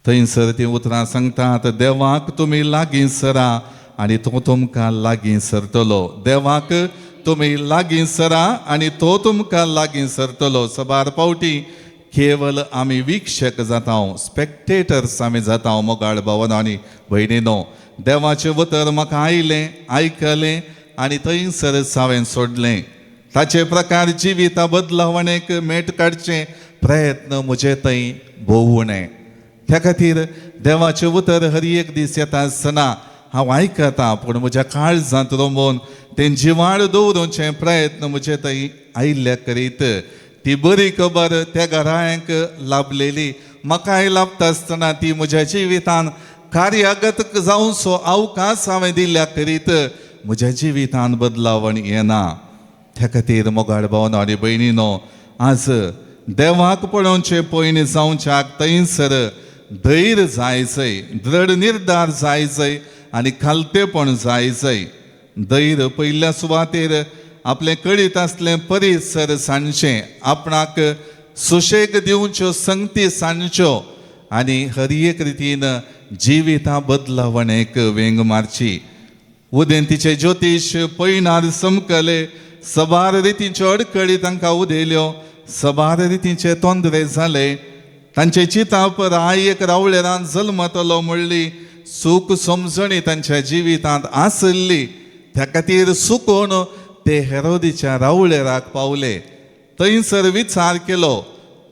थंयसर ती उतरां सांगतात, देवाक तुमी लागीं सरा आनी तो तुमकां लागीं सरतलो. देवाक तुमी लागीं सरा आनी तो तुमकां लागीं सरतलो. सबार पावटी केवल आमी वीक्षक जाताव, स्पेक्टेटर्स आमी जाताव. मोगाळ भावांनो आनी भयणीनो, देवाचें उतर म्हाका आयकलें आनी थंयसरच हांवें सोडलें. ताचे प्रकार जिविता बदलावणेक मेट काडचे प्रयत्न म्हजे थंय भोंवणे. त्या खातीर देवाचें उतर हर एक दीस येता आसतना हांव आयकतां, पूण म्हज्या काळजांत रमोवन तें जिवाळ दवरूचे प्रयत्न म्हजे थंय आयिल्ले करीत. ती बरी खबर त्या घरांक लाभलेली म्हाकाय लाभता आसतना ती म्हज्या जिवितान कार्यागत जावचो अवकाश हांवें दिल्ल्या करीत म्हज्या जिवितान बदलावण येना. त्या खातीर मोगाळ भावांनो आनी भयणीनो, आज देवाक पळोवचे पयलीं जावच्याक थंयसर धैर्य जायचंय, दृढ निर्धार जायचंय आनी खालतेपण जायचंय. धैर्य पयल्या सुवातेर आपलें कळीत आसलें परिसर सांडचें, आपणाक सुशेग दिवच्यो संगती सांडच्यो आनी हर एक रितीन जिवितां बदलावणेक वेंग मारची. उदेंतीचे ज्योतीश पयणार समकले, सबार रितींच्यो अडखळी तांकां उदेल्यो, सबार रितींचे तोंदरे जाले. तांचे चिताप रायेक रावळेरान जल्मतलो म्हणली सूख समजणी तांच्या जिवितांत आसली. त्या खातीर सुकोवन ते हेरोदीच्या रावळेराक पावले. थंयसर विचार केलो.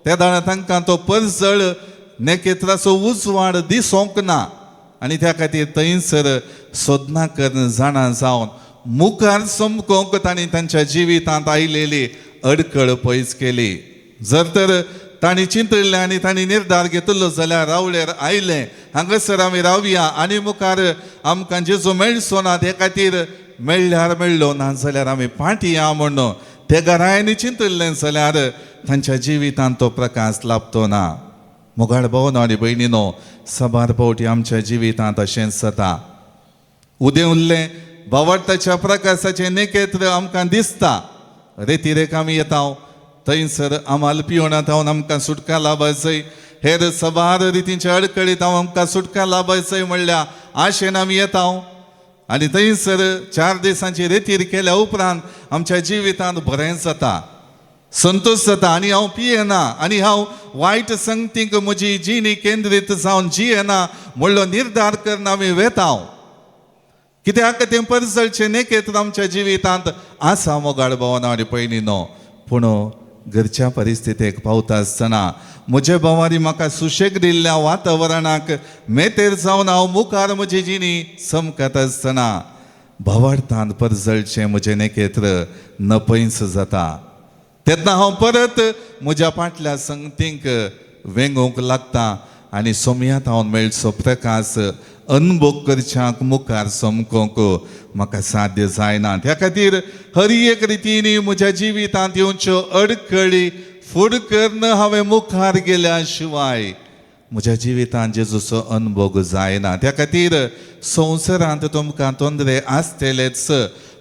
त्या दाणा तांकां तो परजळ नेकेत्राचो उजवाड दिसोंक ना आनी त्या खातीर थंयसर सोदना करून जाणा जावन मुखार समकोंक तांणी तांच्या जिवितांत आयिल्ली अडखळ पयस केली. जर तर तांणी चिंतलें आनी तांणी निर्धार घेतलो जाल्यार रावळेर आयले, हांगासर आमी रावया आनी मुखार आमकां जेजू मेळचो ना, ते खातीर मेळ्ळ्यार मेळ्ळो, ना जाल्यार आमी फाटीं या म्हणून त्या घरांनी चिंतलें जाल्यार तांच्या जिवितांत तो प्रकाश लाभतो ना. मोगाळ भावांनो आनी भयणीनो, सबार फावटी आमच्या जिवितांत अशेंच जाता. उदें उरलें भावार्थाच्या प्रकाशाचें नेकेत्र आमकां दिसता, रेतीरेक आमी येता, थंयसर आमाल पियोनात हांव आमकां सुटका लाभचंय, हेर सबार रितींच्या अडखळीत हांव आमकां सुटका लाभचंय म्हणल्या आशेन आमी येता आनी थंयसर 4 दिसांची रेतीर केल्या उपरांत आमच्या जिवितांत बरें जाता, संतोश जाता आनी हांव पियेना आनी हांव वायट संगतीक म्हजी जिणी केंद्रीत जावन जियेना म्हणलो निर्धार करून आमी वेता. कित्याक तें परजळचें नेकेत्र आमच्या जिवितांत आसा मोगाळ भावांनो आनी भयणीनो. पूण घरच्या परिस्थितीक पावता आसतना म्हज्या भावांनी म्हाका सुशेग दिल्ल्या वातावरणाक मेतेर जावन हांव मुखार म्हजी जिणी समकत आसतना भावार्थान परजळचें म्हजें नेकेत्र नपयस जाता. तेन्ना हांव परत म्हज्या फाटल्या संगतींक वेंगूंक लागता आनी सोमयांत हांव मेळचो प्रकाश अनुभव करच्याक मुखार समकोंक म्हाका साध्य जायना. त्या खातीर हर एक रितीनी म्हज्या जिवितांत येवच्यो अडखळी फुड करून हांवें मुखार गेल्या शिवाय म्हज्या जिवितांत जेजूचो अनुभव जायना. त्या खातीर संवसारांत तुमकां तोंदरे आसतलेच,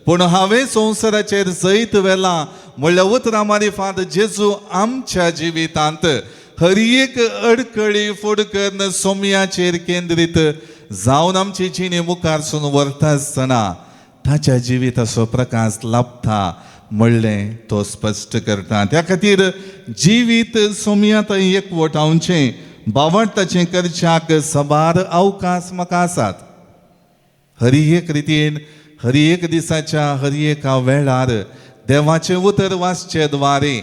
पूण हांवें संवसाराचेर जैत व्हेलां म्हणल्यार उतरां मारिफांत जेजू आमच्या जिवितांत हर एक अडखळी फुड करून सोमयाचेर केंद्रीत जावन आमची जिणी मुखारसून व्हरता आसतना ताच्या जिविताचो प्रकाश लाभता म्हणलें तो स्पश्ट करता. त्या खातीर जिवीत सोमयांत एकवट हांवचें भावार्थाचें करच्याक सबार अवकाश म्हाका आसात. हर एक रितीन हर एक दिसाच्या हर एका वेळार देवाचें उतर वाचचे द्वारे,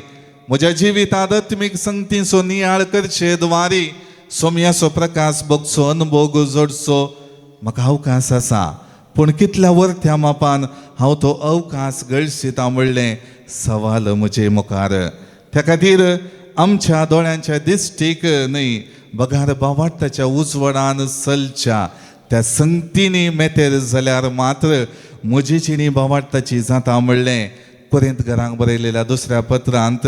म्हज्या जिवितांत आत्मीक संगतीचो नियाळ करचे द्वारे सोमयाचो प्रकाश बगचो अनुभव जोडचो म्हाका अवकाश आसा. पूण कितल्या वर्त्या मापान हांव तो अवकाश गळसिता म्हणलें सवाल म्हजे मुखार. त्या खातीर आमच्या दोळ्यांच्या दिश्टीक न्हय बगार भावार्थाच्या उजवडान चलच्या त्या संगतीनी मेतेर जाल्यार मात्र म्हजी जिणी भावार्थाची जाता म्हणलें कोरिंत घरांक बरयलेल्या दुसऱ्या पत्रांत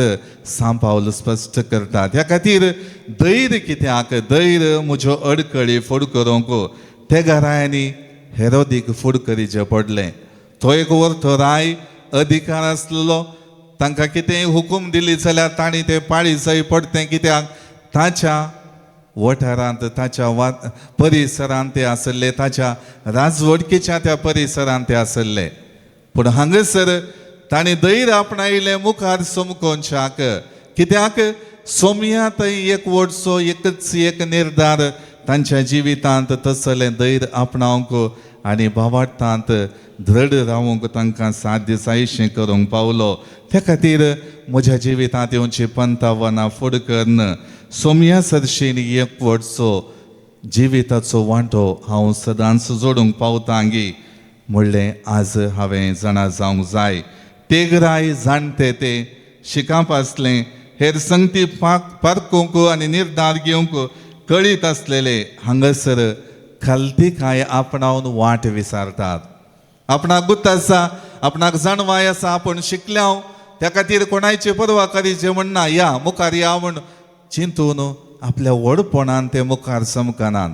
सांत पावल स्पश्ट करतात. ह्या खातीर धैर्य कित्याक धैर्य म्हज्यो अडकळी फूड करूंक ते घरांनी हेरोदीक फूड करीचें पडलें. तो एक वर्तो राय अधिकार आसलेलो, तांकां कितेंय हुकूम दिली जाल्यार तांणी तें पाळी जाय पडटें, कित्याक ताच्या वाठारांत ताच्या परिसरांत ते आसले, ताच्या राजवटकेच्या त्या परिसरांत ते आसले. पूण हांगासर तांणी धैर्य आपणायलें मुखार समकोवच्याक, कित्याक सोमया थंय एक व्हडसो एकच एक निर्धार तांच्या जिवितांत तसलें धैर्य आपणावंक आनी भावार्थांत दृढ रावंक तांकां साध्य जायशें करूंक पावलो. त्या खातीर म्हज्या जिवितांत येवची पंतावनां फूड करन सोमया सरशीन एक व्हडसो जिविताचो वांटो हांव सदांच जोडूंक पावतांगी म्हणलें आज हांवें जाणा जावंक जाय. तेगराय जाणटे ते शिकाप आसलें, हेर संगती पारखूंक आनी निर्धार घेवंक कळीत आसलेले हांगासर खालती कांय आपणावन वाट विसारतात. आपणाक गुत आसा, आपणाक जाणवाय आसा, आपूण शिकल्या, त्या खातीर कोणायची पर्वा करीचें म्हणना, या मुखार या म्हण चिंतून आपल्या व्हडपणान ते मुखार समकनात.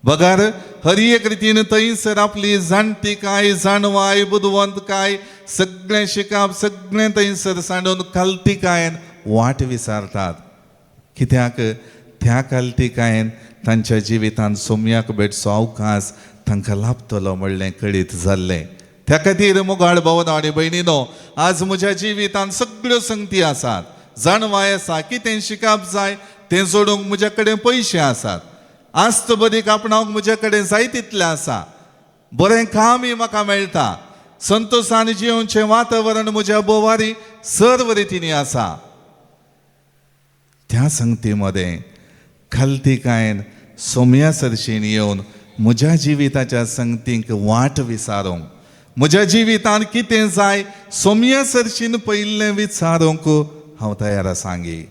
बगार हर एक रितीन थंयसर आपली जाणटी काय जाणवाय बुदवंत काय सगळें शिकप सगळें थंयसर सांडून खालती कायन वाट विसारतात. कित्याक त्या खालती कायन तांच्या जिवितांत सोमयाक भेटचो अवकाश तांकां लाभतलो म्हणलें कळीत जाल्लें. त्या खातीर मोगाळ भावनो आनी भयणीनो, आज म्हज्या जिवितांत सगळ्यो संगती आसात, जाणवाय आसा, कितें शिकप जाय तें सोडूंक म्हज्या कडेन पयशे आसात, आस्त बरीक आपणावंक म्हजे कडेन जाय तितलें आसा, बरें कामय म्हाका मेळटा, संतोशान जिवचें वातावरण म्हज्या बोवारी सर्व रितीनी आसा. त्या संगती मदें खालती कायन सोमया सरशीन येवन म्हज्या जिविताच्या संगतींक वाट विचारूंक, म्हज्या जिवितांत कितें जाय सोमया सरशीन पयिल्लें विचारूंक हांव तयार आसांगी.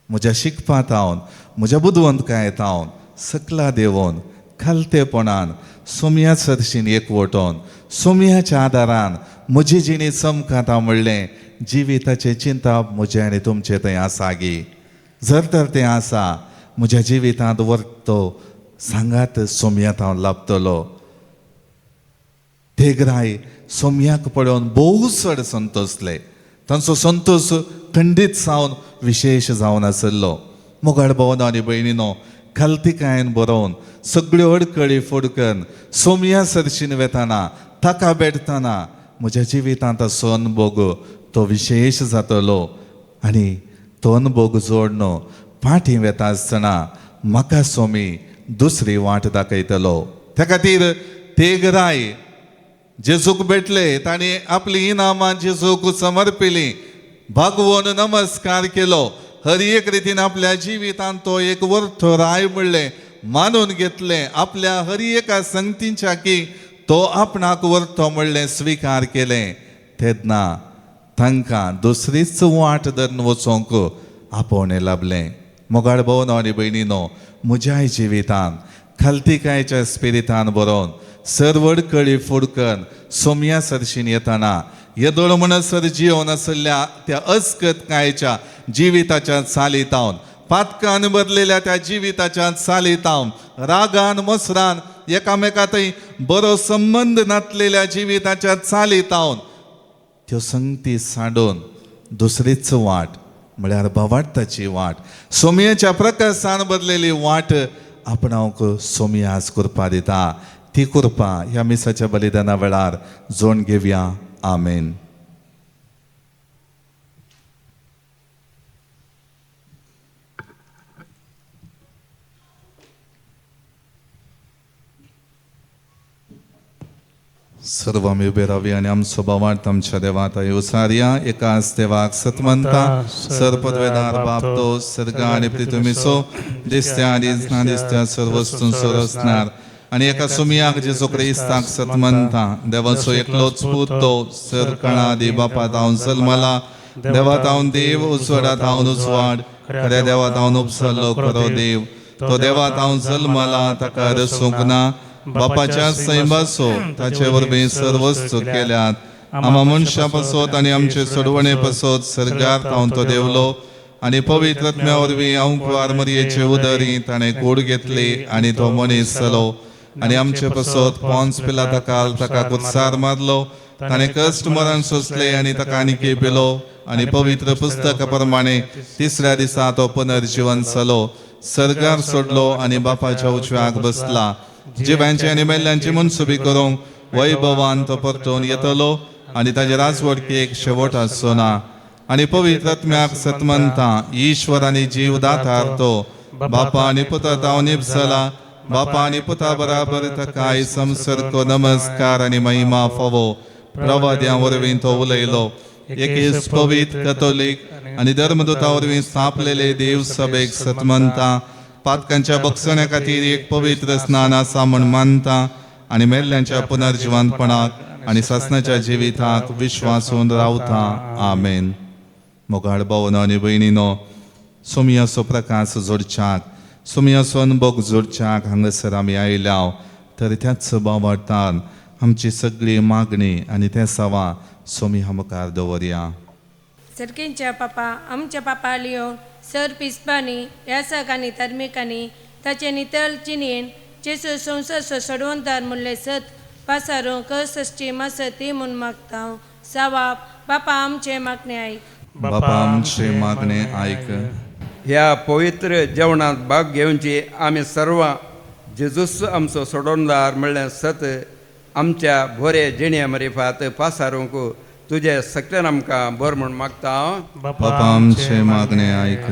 म्हज्या शिकपांत हांव, म्हज्या बुदवंतकायेंत हांव सकला देंवोन खालतेपणान सोमया सरशीन एकवटोन सोमयाच्या आदारान म्हजी जिणी चमकाता म्हणलें जिविताचें चिंता म्हजें आनी तुमचें थंय आसा गी. जर तर तें आसा, म्हज्या जिवितांत वर्तो सांगात सोमयात हांव लाभतलो. तेगराय सोमयाक पळोवन भोव चड संतोसले. तांचो संतोश खंडीत जावन विशेश जावन आसलो. मोगाळ भावनो आनी भयणीनो, खालती कायन बरोवन सगळ्यो अडकळी फुडकन सोमया सरशीन वेताना ताका भेटतना म्हज्या जिवितांत असो अनुभव तो विशेश जातलो. आनी तो अनुभव जोडनो फाटीं वेता आसतना म्हाका सोमी दुसरी वाट दाखयतलो. त्या खातीर तेगराय जेजूक भेटले, तांणी आपली इनामां जेजूक समर्पिली, भागवून नमस्कार केलो. हर एक रितीन आपल्या जिवितांत तो एक वर्तो राय म्हणलें मानून घेतलें. आपल्या हर एका संगतींच्या की तो आपणाक वर्तो म्हणलें स्विकार केलें. तेन्ना तांकां दुसरीच वाट धरून वचोंक आपोवणें लाभलें. मोगाळ भावनो आनी भयणीनो, म्हज्याय जिवितांत खालतीकायेच्या स्पिरितान बरोवन सरवड कळी फुडकन सोमया सरशीन येताना येदोळ म्हणसर जिवन आसल्या त्या अस्कत कायेच्या जिविताच्या चालीतावन, पातकान भरलेल्या त्या जिविताच्या चालीतावन, रागान मसरान एकामेका थंय बरो संबंध नातलेल्या जिविताच्या चालीतावन त्यो संगती सांडून दुसरीच वाट म्हळ्यार भावार्थाची वाट, सोमयाच्या प्रकाशान भरलेली वाट आपणावंक सोमया आज कृपा दिता. ती कृपा ह्या मिसाच्या बलिदाना वेळार जोड घेवया. आमेन. सर्व आमी उबे रावया आनी आमचो भावार्थ आमच्या देवात उसारया. एकाच देवाक सतमंता सर्पद्वेदार बापतो सर्ग आनी पृथ्वीचो दिसत्या आनी ना दिसत्या सर्व वस्तूं सरसनार आनी एका सोमयाक जेजू क्रिस्ताक सतमंता देवाचो एकलोच पुतो सर कणादी बापात हांव जल्मला, देवात हांव देव उजवाडात हांव उजवाड, खऱ्या देवात हांव उपसरलो खरो देव. तो देवात हांव जल्मला ताका रसूंक ना, बापाच्या सैमासो ताचे वरवीं सर्व वस्तू केल्यात आम्हा मनशां पासत आनी आमचे सोडवणे पासत सर्गार तावन तो देवलो आनी पवित्र आत्म्या वरवीं अंकुर मरयेचे उदरी ताणें कूड घेतली आनी तो मनीस जालो आनी आमचे पासत पॉन्स पिलाताकाल ताका कुर्सार मारलो ताणें कश्ट मरण सोंसले आनी ताका आनीक पिलो आनी पवित्र पुस्तका प्रमाणे तिसऱ्या दिसा तो पुनर्जीवन जालो सर्गार सोडलो आनी बापाच्या उजव्याक बसला जिवांचे आनी मेल्ल्यांची मनसुबी करूंक वैभवान तो परतून येतलो आनी ताचे राजवडकेक शेवट आसचो ना आनी पवित्र आत्म्याक सतमंता ईश्वर आनी जीव दातार तो बापा आनी पुता तावनीप जाला बापा आनी पुता बराबर ताकाय संसर्ग नमस्कार आनी महिमा फावो प्रवाद्यां वरवीं तो उलयलो एक पवित्र कॅथोलीक आनी धर्मदूता वरवीं स्थापलेले देव सभेक सतमंता पातकांच्या बक्षण्या खातीर एक पवित्र स्नान आसा म्हण मानता आनी मेल्ल्यांच्या पुनर्जिवंतपणाक आनी सासणाच्या जिविताक विश्वासून रावता आमेन. मोगाळ भावनो आनी भयणीनो, सुमयाचो प्रकाश जोडच्याक सुमयाचो अनुभव जोडच्याक हांगासर आमी आयल्या तर त्याच भावार्थान आमची सगळी मागणी आनी ते सवा सोमी मुखार दवरया. सर्गेंच्या पापा आमच्या पापा लिओन सर पिस्पांनी यासकांनी धार्मिकांनी ताचे नितळ चिनयेन जेसू संवसार सोडवंतार म्हणले सत पासारो कसश्ची मसती म्हूण मागता सवाप बापा आमचे मागणे आयक. बापा आमचे मागणे आयक. ह्या पवित्र जेवणात भाग घेवची आमी सर्व जेजूस आमचो सोडवणदार म्हणलें सत आमच्या बरे जिण्या मरिफात पासारूंक तुझे सक्तीन आमकां बर म्हूण मागता. बापा आमचे मागणे आयक.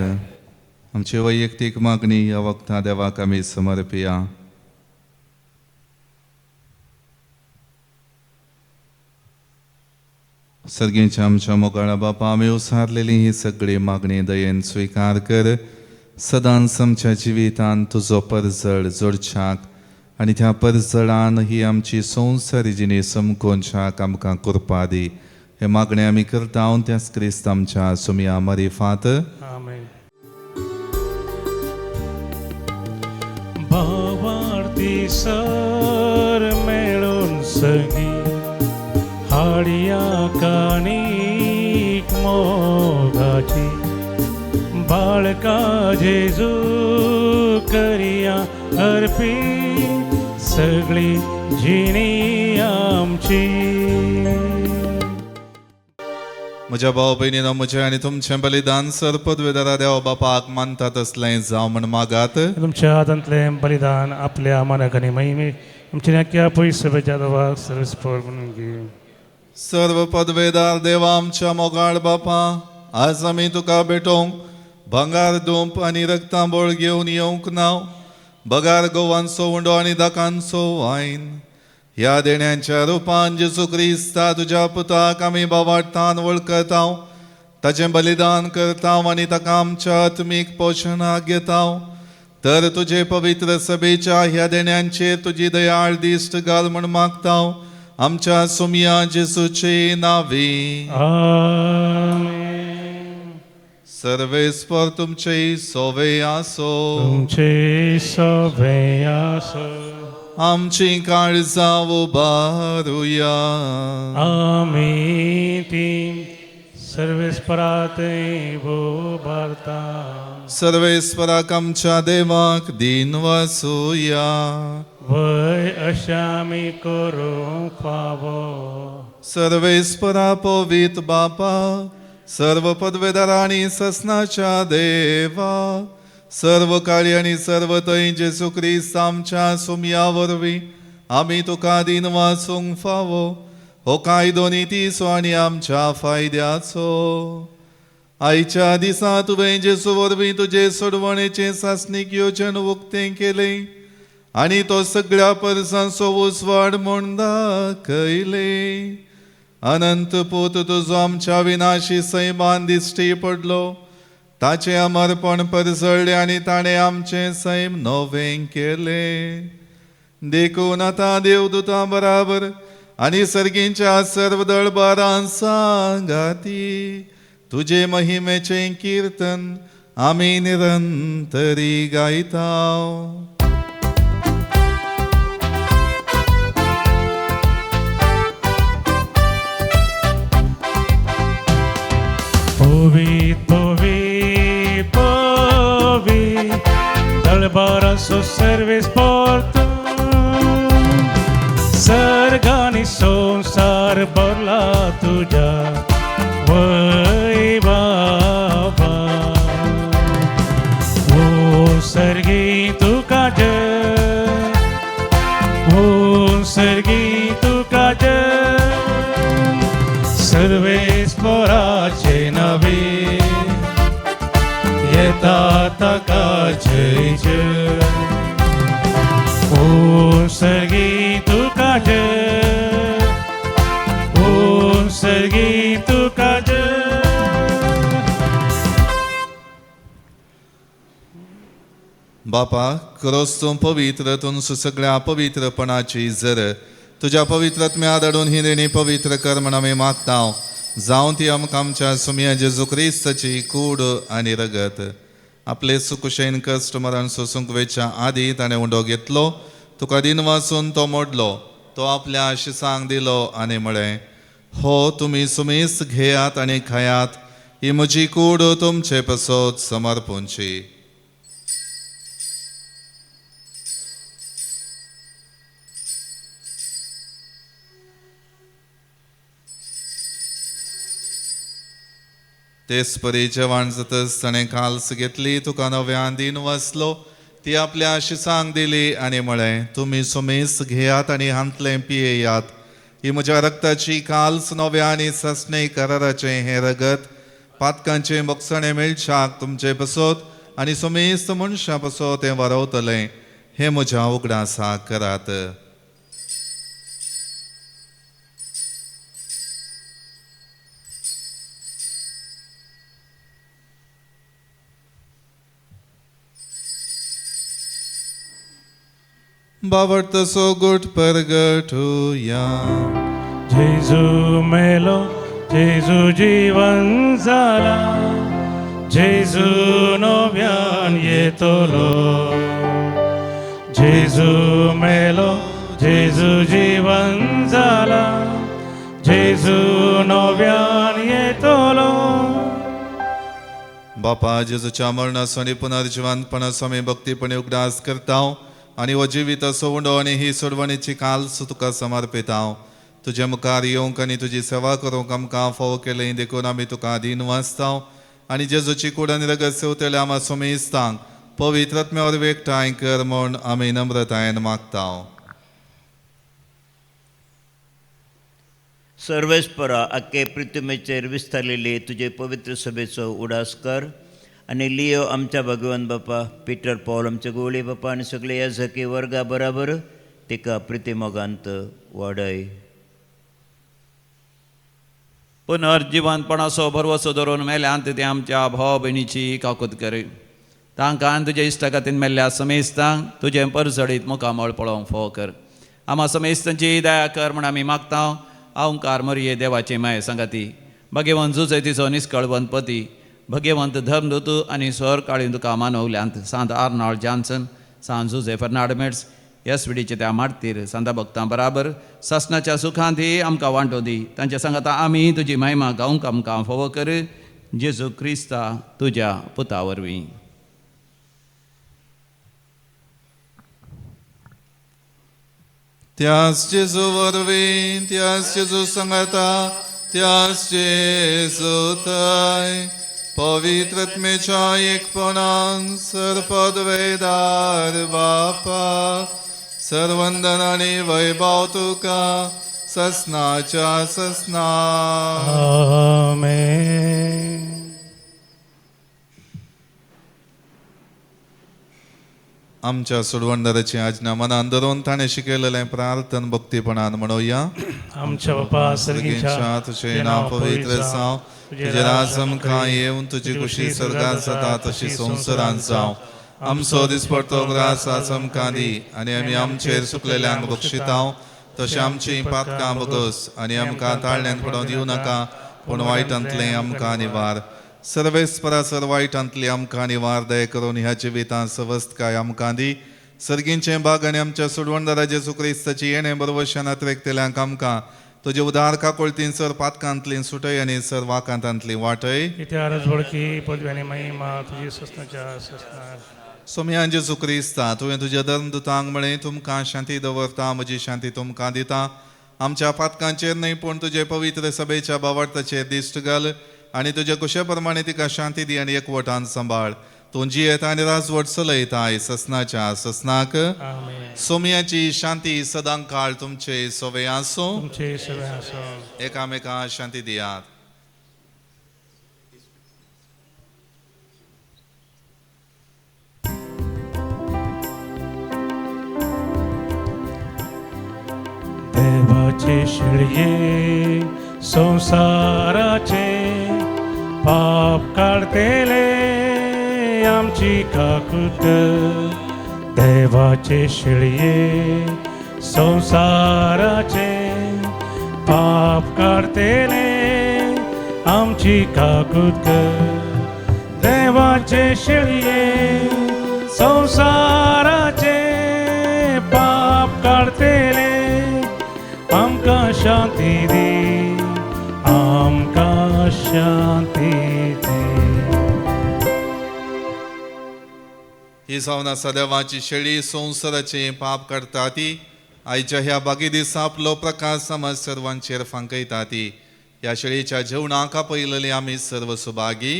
आमची वैयक्तीक मागणी ह्या वक्ता देवाक आमी समर्पया. सर्गेच्या आमच्या मोगाळा बापा आमी उसारलेली ही सगळी मागणी दयेन स्विकार कर. सदांच आमच्या जिवितान तुजो परजळ जोडच्याक आनी त्या परजळान ही आमची संवसारी जिणी समकोवच्याक आमकां कृपा दी. हे मागणे आमी करता त्याच क्रिस्त आमच्या सुमया मरिफात. आमेन. भावार्थी सर मेळून सगी हाडिया काणीक मोगाची बाळका जेजू करिया अर्पी सगळी जिणी आमची. म्हज्या भाव भयणीनो, म्हजें आनी तुमचें बलिदान सर पदवेदारा देवा बापाक मानता तसलें जावं म्हण मागात. तुमच्या हातांतलें बलिदान आपल्या मनाक आनी महिमे आमच्या नाक्या पयसभेच्या देवाक सर्वस्पर म्हणून घे. सर्व पदवेदार देवा आमच्या मोगाळ बापा, आज आमी तुका भेटोवंक भांगार धूप आनी रक्तांबोळ घेवन येवंक नाव. बगार गोवांचो उंडो आनी दाकांचो वायन ह्या देण्यांच्या रुपान जेजू क्रिस्ता तुज्या पुताक आमी भावार्थान वळखता, ताचें बलिदान करता आनी ताका आमच्या आत्मीक पोशणाक घेता. तर तुजे पवित्र सभेच्या ह्या देण्यांचेर तुजी दयाळ दिश्ट घाल म्हण मागता आमच्या सुमया जेजूचे नांवी. सर्वेस्पर तुमचे सोवे आसो. तुमचे सोवे आसो. आमची काळजां उबारुया. आमी ती सर्वेस्परात भारता. सर्वेस्पराक आमच्या देवाक दिन वासुया. वय अशा आमी करूंक फावो. सर्वेस्परा पवित बापा, सर्व पदवेदारा आनी ससनाच्या देवा, सर्व काळी आनी सर्व थंय जेजू क्रिस्त आमच्या सुमया वरवीं आमी तुका दिन वाचूंक फावो. हो कायदो नितीचो आनी आमच्या फायद्याचो. आयच्या दिसा तुवें जेजू वरवीं तुजे सोडवणेचें सासणीक येवचें उक्तें केलें आनी तो सगळ्या परसांचो उसवाड म्हूण दाखयलें. अनंत पूत तुजो आमच्या विनाशी सैमान दिश्टी पडलो. ताचें अमरपण परसळ्ळें आनी ताणें आमचें सैम नवें केलें. देखून आतां देवदूतां बराबर आनी सर्गींच्या सर्व दळबारां सांगाती तुजे महिमेचें कीर्तन आमी निरंतरी गायता. sou servis portum, सर्गानी संसार भरला तुझ्या वैभवा. ओ सर्गी तुका जय, ओ सर्गी तुका जय, सर्वेस्पराचे नवे येता ताका जय जय. ओ सर्गी तुका जय, ओ सर्गी तुका जय. बापा खरोच तूं पवित्र, तूं सगळ्या पवित्रपणाची जर तुज्या पवित्रत्म्या धाडून ही देणी पवित्र कर म्हण आमी मागता. जावं ती आमकां आमच्या सुमया जेजू क्रिस्ताची कूड आनी रगत. आपले सुकुशेन कश्ट मरण सोसूंक वेच्या आदी ताणें उंडो घेतलो, तुका दिन वाचून तो मोडलो, तो आपल्या आशिसांक दिलो आनी म्हळें, हो तुमी सुमीस घेयात आनी खायात, ही म्हजी कूड तुमचे पसोत समर्पूंची. तेच परी जेवण जातच ताणें काल्स घेतली, तुका नव्यान दिन वाचलो, ती आपल्या आशिसांक दिली आनी म्हळें, तुमी सुमीस घेयात आनी हांतलें पियेयात, ही म्हज्या रक्ताची काल्स नव्या आनी सस्ने कराराचें हें रगत पातकांचें मोगसणें मेळच्याक तुमचे पसोत आनी सुमीस मनशां पसोत हें वारवतलें, हें म्हज्या उगडासाक करात. बावट सो गुट परगटूया. जेजू मेलो, जेजू जीवन जाला, जेजू नव्यान येतलो. जेजू मेलो, जेजू जीवन जाला, जेजू नव्यान येतलो. बापा जेजूच्या मरणाचो आनी पुनर्जिवंतपणाचो आमी भक्तीपणे उगडास करता आनी हो जिवीत असो उंडो आनी ही सोडवणेची काल्स तुका समर्पिता. तुजे मुखार येवंक आनी तुजी सेवा करूंक आमकां फोव केलें देखून आमी तुका दिन वाचता आनी जेजूची कूड आनी रगत सेवतले आमा सुमेस्तांक पवित्रत्म्यावर एकठांय कर म्हूण आमी नम्रतायेन मागता. सर्वेस्परा आख्खे पृथ्वीचेर विस्तारलेली तुजे पवित्र सभेचो उडास कर आनी लियो आमच्या भगवान बापा, पिटर पॉल आमचे गोळी बापा आनी सगळे याजकी वर्गा बराबर तिका प्रितीमोगांत वाडय. पुनर्जिवंतपणाचो भरवसो धरून मेल्यांत ते आमच्या भाव भयणीची काकूत कर. तांकां तुजे इश्टगातीन मेल्ल्या समेस्तांक तुजें परसडीत मुखामळ पळोवंक फोव कर. आमा समेस्तांची दया कर म्हण आमी मागता. अवंकार मरिये देवाची माय संगाती, भगवंत जुजे तिचो निश्कळवंत पती, भगवंत धर्मदूत आनी स्वर काळी तुका मानवल्यांत सांत आर्नॉल्ड जॉन्सन, सांत जुजे फर्नांडमेट्स, एसविडीचे त्या मारतीर सांता भक्तां बराबर ससनाच्या सुखांत ही आमकां वांटो दी. तांच्या सांगाता आमी तुजी महिमा गावंक आमकां फोव कर. जेजू क्रिस्ता तुज्या पुता वरवीं. त्याच जेजू वरवीं, त्याच जेजू सांगाता, त्याच जेजू थंय पवित्रत्मेच्या एकपणान सरपदवेदार बापा, सर्वंदन आनी वैभव तुका ससनाच्या ससना. आमेन. आमच्या सोडवंडराची आज्ञा मनान धरून ताणें शिकयलेलें प्रार्थन भक्तीपणान म्हणुया. आमच्या बापा सर्गीच्या तुझे नाव पवित्र जावं, तुझे राज आमकां येवन तुजी खुशी स्वर्गांत जाता तशी संवसारांत जावं. आमचो दिसपडटो ग्रास आज आमकां दी आनी आमी आमचेर चुकलेल्यांक बक्षिता तशें आमची पातकां बगस आनी आमकां ताळण्यांत पडोवंक दिवं नाका, पूण वायटांतलें आमकां निवार. सर्वेस्परासर वायटांतली आमकां निवार दय करून ह्या जिवितांत सवस्तकाय आमकां दी. सर्गींचे बाग आनी आमच्या सोडवणदारा जेजू क्रिस्ताची येणें बरोवशान व्यक्तेल्यांक आमकां तुजे उदार काकोळतीन सर पातकांतली सुटय आनी सर वाकांतांतली वाटय. इतिहास बळकी पदवी आनी महिमा तुजी ससनाच्या ससनार. सोम्या जेजू क्रिस्ता तुवें तुज्या धर्मदुतांक म्हळें तुमकां शांती दवरता म्हजी शांती तुमकां दिता. आमच्या पातकांचेर न्हय पूण तुजे पवित्र सभेच्या बावार्थाचेर दिश्ट घाल आनी तुज्या कुशे प्रमाणे तिका शांती दी आनी एकवटान सांबाळ. तूं जियेत आनी राजवट चलयताय ससनाच्या ससनाक. सोम्याची शांती सदां काळ तुमचे सोवे आसूं. तुमचे सगळे आसूं. एकामेकां शांती दियात. देवाचे शिळये संसाराचे पाप काढतेले आमची काकूट. देवाचे शिळये संसाराचे पाप काढतेले आमची काकूट. देवाचे शिळये संसाराचे पाप काढतेले आमकां शांती दी. आमकां शांती दी. ही जावन आसा देवाची शेळी संवसाराचे पाप काडटा ती. आयच्या ह्या बागी दिसा आपलो प्रकाश समाज सर्वांचेर फांकयता ती. ह्या शेळीच्या जेवणाक पयलेली आमी सर्व सुभागी.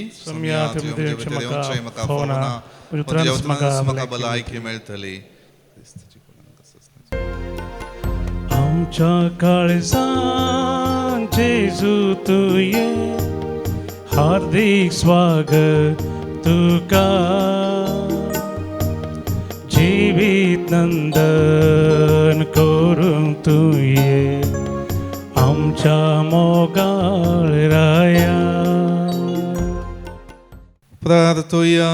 म्हाका भलायकी मेळटली. आमच्या काळजान जेजू तुये हार्दिक स्वागत तुका. जिवीत नंदन करूं तुये आमच्या मोगाळ राया. प्रार्थुया.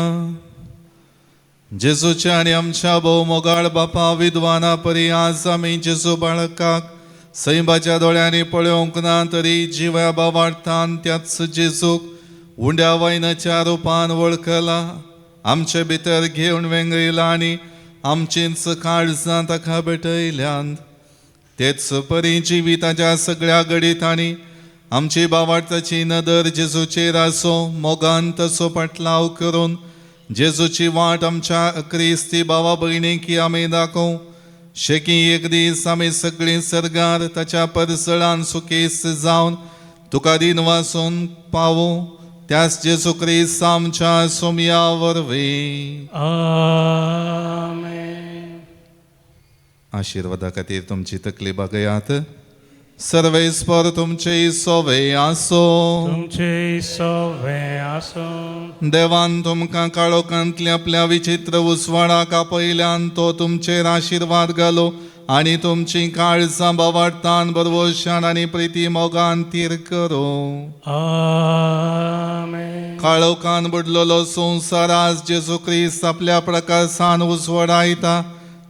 जेजूच्या आनी आमच्या भोव मोगाळ बापा विद्वाना परी आज आमी जेजू बाळकाक सैबाच्या दोळ्यांनी पळोवंक ना तरी जिव्या बावार्थान त्याच जेजूक उंड्या वायनाच्या रुपान वळखला. आमचे भितर घेवन वेंगयला आनी आमचींच काळजां ताका भेटयल्यान. तेच परी जिविताच्या सगळ्या घडीतांनी आमची बावार्थाची नदर जेजूचेर आसो. मोगान तसो पाटलाव करून जेजूची वाट आमच्या क्रिस्ती भावा भयणीक आमी दाखोव. शेकी एक दीस आमी सगळीं सर्गार ताच्या परसळान सुकेस जावन तुका दिन वाचून पावूं. त्याच जेजू क्रिस्त आमच्या सोम्या वरवीं. आमेन. आशिर्वादा खातीर तुमची तकली बगयात. सर्वेस्पर तुमचे सोवे आसो. तुमचे सोवे आसूं. देवान तुमकां काळोखांतल्या आपल्या विचित्र उसवाडाक आपयल्यान तो तुमचेर आशिर्वाद घालो आनी तुमची काळजां बावार्थान बरवशान आनी प्रिती मोगान तीर करो. आमेन. काळोखान बुडलेलो संवसार आज जेजू क्रिस्त आपल्या प्रकाशान उसवडायता.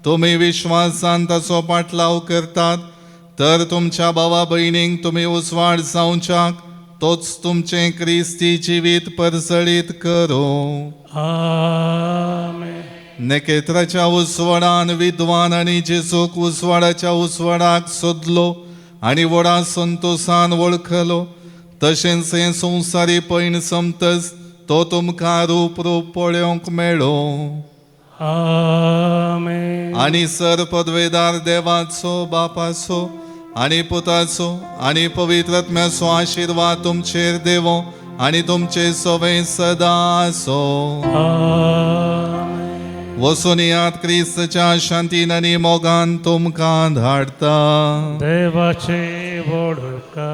तुमी विश्वासान ताचो पाटलाव करतात तर तुमच्या भावा भयणींक तुमी उसवाड जावच्याक तोच तुमचे क्रिस्ती जिवीत परसळीत करो. आमेन. नेकेत्राच्या उसवाडान विद्वान आनी जेजूक उसवाडाच्या उसवाडाक सोदलो आनी व्हडा संतोषान वळखलो. तशेंच हे संवसारी पैण समतच तो तुमकां रूप पळोवंक मेळो. आमेन. आनी सर पदवेदार देवाचो बापाचो आनी पुताचो आनी पवित्रात्म्याचो आशिर्वाद तुमचेर देवो आनी तुमचे सोवे सदा आसो. वचून यात क्रिस्ताच्या शांतीन आनी मोगान तुमकां धाडटा. देवाचे वडका.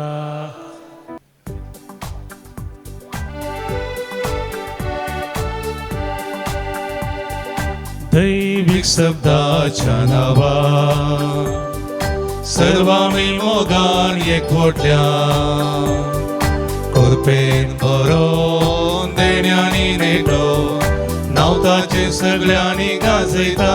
दैविक शब्दाच्या नावा सर्वांनी मोगान एकवटल्या. कृपेन बरोवन देण्यानी नेटो नाव ताचे सगळ्यांनी गाजयता.